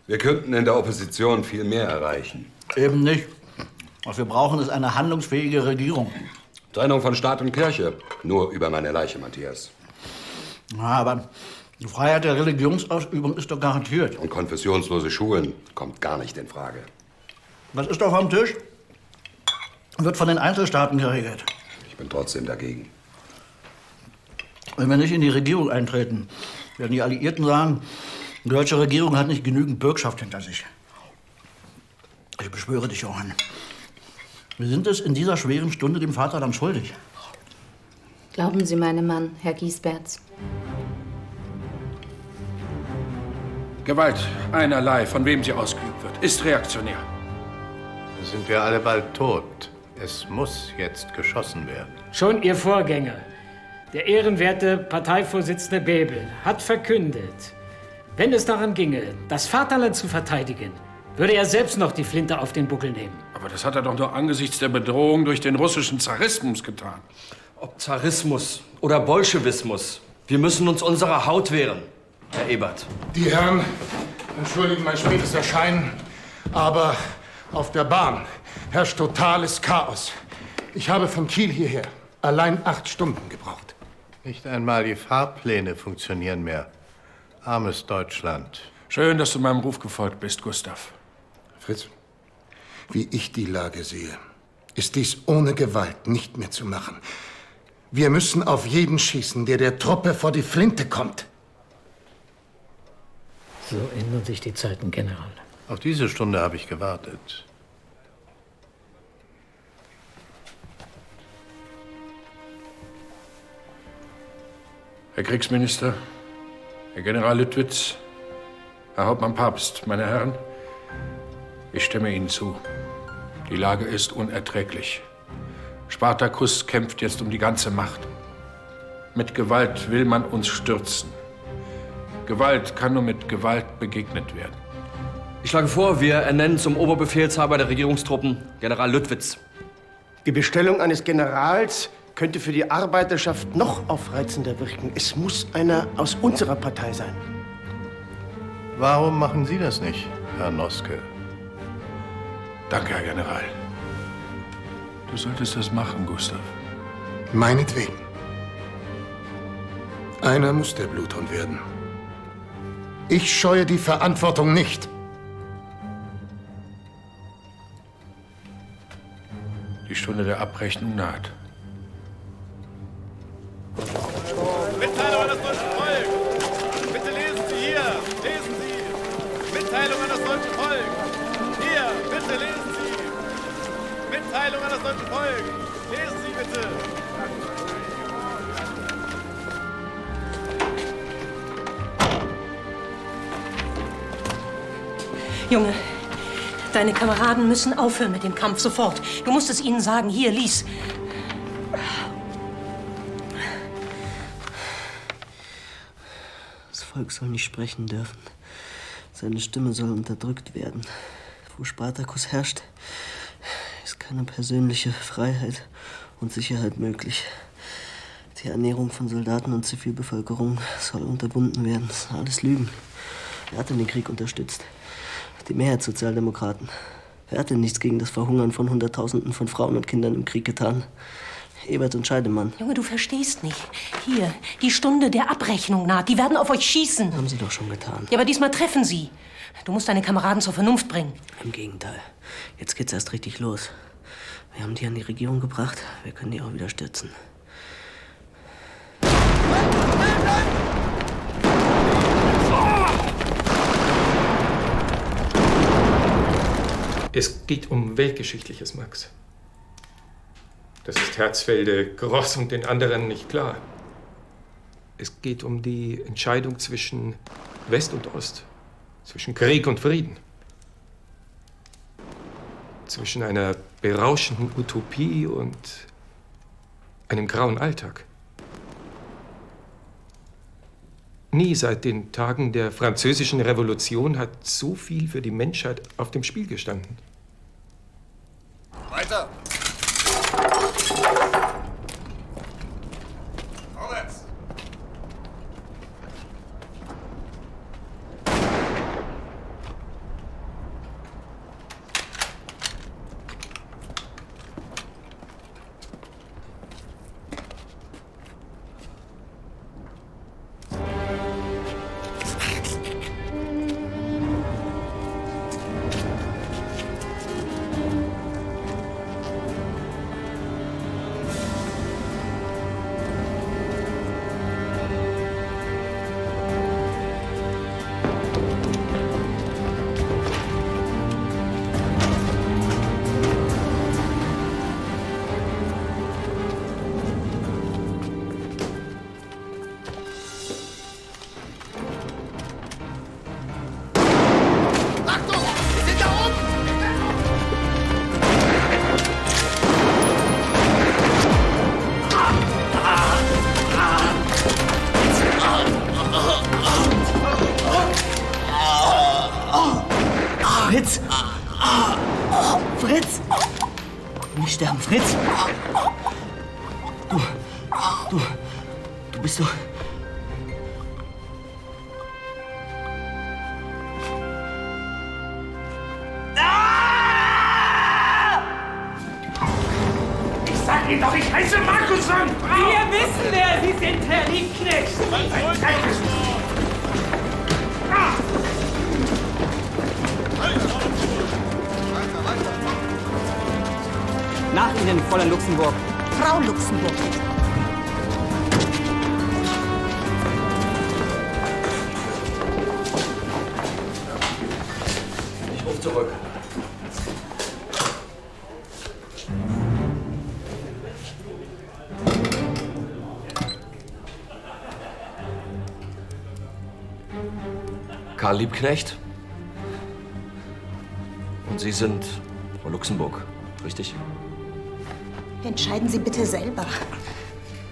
Wir könnten in der Opposition viel mehr erreichen. Eben nicht. Was wir brauchen, ist eine handlungsfähige Regierung. Trennung von Staat und Kirche. Nur über meine Leiche, Matthias. Ja, aber die Freiheit der Religionsausübung ist doch garantiert. Und konfessionslose Schulen kommt gar nicht in Frage. Was ist doch am Tisch? Wird von den Einzelstaaten geregelt. Ich bin trotzdem dagegen. Wenn wir nicht in die Regierung eintreten, werden die Alliierten sagen, die deutsche Regierung hat nicht genügend Bürgschaft hinter sich. Ich beschwöre dich, Johann. Wir sind es in dieser schweren Stunde dem Vaterland schuldig. Glauben Sie meinem Mann, Herr Giesberts. Gewalt, einerlei, von wem sie ausgeübt wird, ist reaktionär. sind wir alle bald tot. Es muss jetzt geschossen werden. Schon Ihr Vorgänger, der ehrenwerte Parteivorsitzende Bebel, hat verkündet, wenn es daran ginge, das Vaterland zu verteidigen, würde er selbst noch die Flinte auf den Buckel nehmen. Aber das hat er doch nur angesichts der Bedrohung durch den russischen Zarismus getan. Ob Zarismus oder Bolschewismus, wir müssen uns unserer Haut wehren, Herr Ebert. Die Herren entschuldigen mein spätes Erscheinen, aber auf der Bahn herrscht totales Chaos. Ich habe von Kiel hierher allein 8 Stunden gebraucht. Nicht einmal die Fahrpläne funktionieren mehr. Armes Deutschland. Schön, dass du meinem Ruf gefolgt bist, Gustav. Fritz, wie ich die Lage sehe, ist dies ohne Gewalt nicht mehr zu machen. Wir müssen auf jeden schießen, der der Truppe vor die Flinte kommt. So ändern sich die Zeiten, General. Auf diese Stunde habe ich gewartet. Herr Kriegsminister, Herr General Lüttwitz, Herr Hauptmann Pabst, meine Herren, ich stimme Ihnen zu. Die Lage ist unerträglich. Spartacus kämpft jetzt um die ganze Macht. Mit Gewalt will man uns stürzen. Gewalt kann nur mit Gewalt begegnet werden. Ich schlage vor, wir ernennen zum Oberbefehlshaber der Regierungstruppen General Lüttwitz. Die Bestellung eines Generals könnte für die Arbeiterschaft noch aufreizender wirken. Es muss einer aus unserer Partei sein. Warum machen Sie das nicht, Herr Noske? Danke, Herr General. Du solltest das machen, Gustav. Meinetwegen. Einer muss der Bluthund werden. Ich scheue die Verantwortung nicht. Die Stunde der Abrechnung naht. Mitteilung an das deutsche Volk! Bitte lesen Sie hier! Lesen Sie! Mitteilung an das deutsche Volk! Hier, bitte lesen Sie! Mitteilung an das deutsche Volk! Lesen Sie bitte! Junge, deine Kameraden müssen aufhören mit dem Kampf, sofort. Du musst es ihnen sagen. Hier, lies. Das Volk soll nicht sprechen dürfen. Seine Stimme soll unterdrückt werden. Wo Spartacus herrscht, ist keine persönliche Freiheit und Sicherheit möglich. Die Ernährung von Soldaten und Zivilbevölkerung soll unterbunden werden. Das sind alles Lügen. Wer hat denn den Krieg unterstützt? Die Mehrheit Sozialdemokraten. Wer hat denn nichts gegen das Verhungern von Hunderttausenden von Frauen und Kindern im Krieg getan? Ebert und Scheidemann. Junge, du verstehst nicht. Hier, die Stunde der Abrechnung naht. Die werden auf euch schießen. Haben sie doch schon getan. Ja, aber diesmal treffen sie. Du musst deine Kameraden zur Vernunft bringen. Im Gegenteil. Jetzt geht's erst richtig los. Wir haben die an die Regierung gebracht. Wir können die auch wieder stürzen. Es geht um Weltgeschichtliches, Max. Das ist Herzfelde, Gross und den anderen nicht klar. Es geht um die Entscheidung zwischen West und Ost, zwischen Krieg und Frieden, zwischen einer berauschenden Utopie und einem grauen Alltag. Nie seit den Tagen der Französischen Revolution hat so viel für die Menschheit auf dem Spiel gestanden. Weiter! Vorwärts! sterben, Fritz. Du bist doch... Ich sag Ihnen doch, ich heiße Markusson! Wir wissen, wer Sie sind, Herr Liebknecht! Nach Ihnen, Fräulein Luxemburg. Frau Luxemburg. Ich rufe zurück. Karl Liebknecht. Und Sie sind Frau Luxemburg, richtig? Entscheiden Sie bitte selber.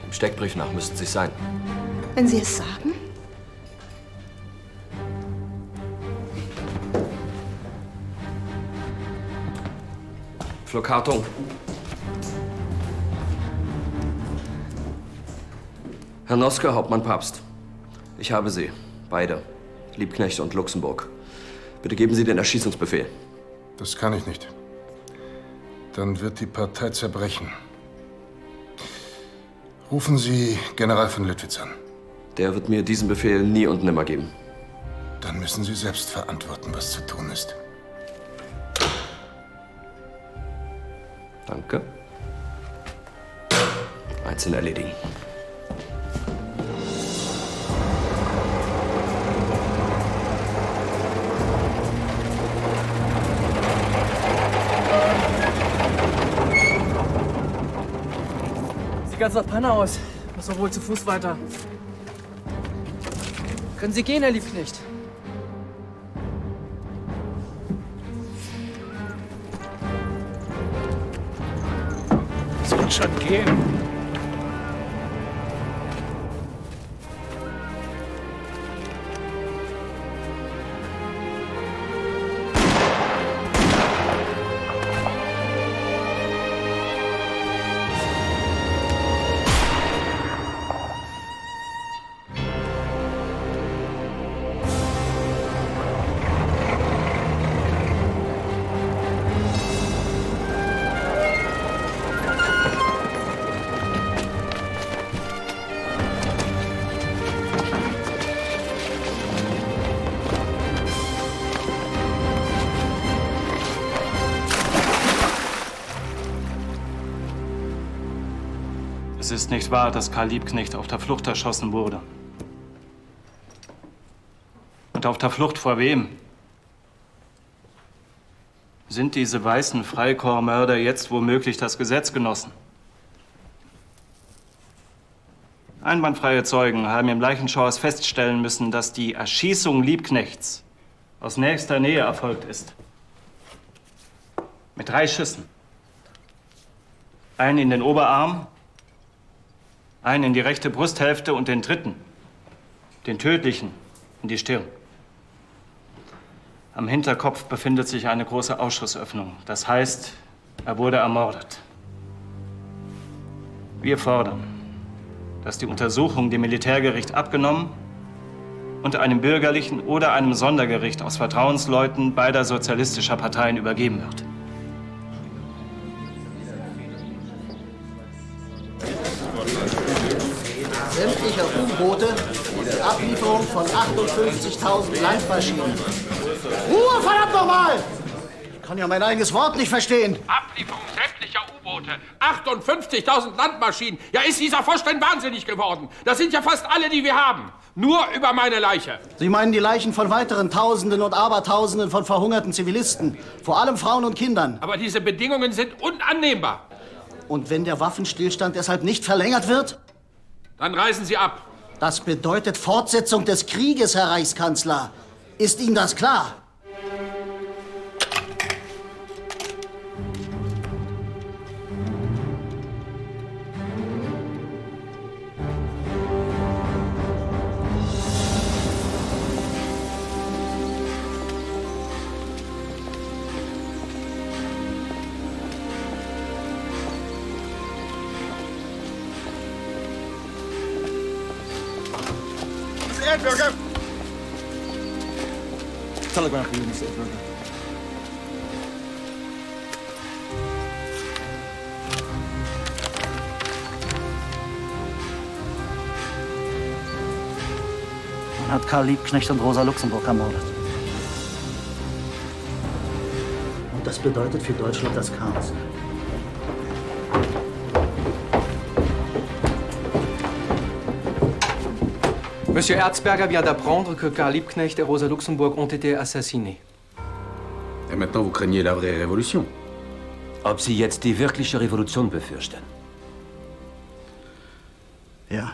Dem Steckbrief nach müssten Sie es sein. Wenn Sie es sagen. Flockartung. Herr Noske, Hauptmann Papst. Ich habe Sie, beide, Liebknecht und Luxemburg. Bitte geben Sie den Erschießungsbefehl. Das kann ich nicht. Dann wird die Partei zerbrechen. Rufen Sie General von Lüttwitz an. Der wird mir diesen Befehl nie und nimmer geben. Dann müssen Sie selbst verantworten, was zu tun ist. Danke. Einzeln erledigen. Sieht ganz nach Panne aus. Muss doch wohl zu Fuß weiter. Können Sie gehen, Herr Liebknecht? Soll schon gehen. Es ist nicht wahr, dass Karl Liebknecht auf der Flucht erschossen wurde. Und auf der Flucht vor wem? Sind diese weißen Freikorpsmörder jetzt womöglich das Gesetzgenossen? Einwandfreie Zeugen haben im Leichenschauhaus feststellen müssen, dass die Erschießung Liebknechts aus nächster Nähe erfolgt ist. Mit 3 Schüssen. Einen in den Oberarm, einen in die rechte Brusthälfte und den dritten, den tödlichen, in die Stirn. Am Hinterkopf befindet sich eine große Ausschussöffnung. Das heißt, er wurde ermordet. Wir fordern, dass die Untersuchung dem Militärgericht abgenommen und einem bürgerlichen oder einem Sondergericht aus Vertrauensleuten beider sozialistischer Parteien übergeben wird. Sämtlicher U-Boote und Ablieferung von 58.000 Landmaschinen. Ruhe, verdammt nochmal! Ich kann ja mein eigenes Wort nicht verstehen. Ablieferung sämtlicher U-Boote. 58.000 Landmaschinen. Ja, ist dieser Vorstand wahnsinnig geworden. Das sind ja fast alle, die wir haben. Nur über meine Leiche. Sie meinen die Leichen von weiteren Tausenden und Abertausenden von verhungerten Zivilisten. Vor allem Frauen und Kindern. Aber diese Bedingungen sind unannehmbar. Und wenn der Waffenstillstand deshalb nicht verlängert wird? Dann reisen Sie ab. Das bedeutet Fortsetzung des Krieges, Herr Reichskanzler. Ist Ihnen das klar? Kleinbürger! Telegram for you, Mr. Burger. Man hat Karl Liebknecht und Rosa Luxemburg ermordet. Und das bedeutet für Deutschland das Chaos. Monsieur Erzberger vient d'apprendre que Karl Liebknecht et Rosa Luxemburg ont été assassinés. Et maintenant, vous craignez la vraie révolution. Ob Sie jetzt die wirkliche Revolution befürchten? Ja.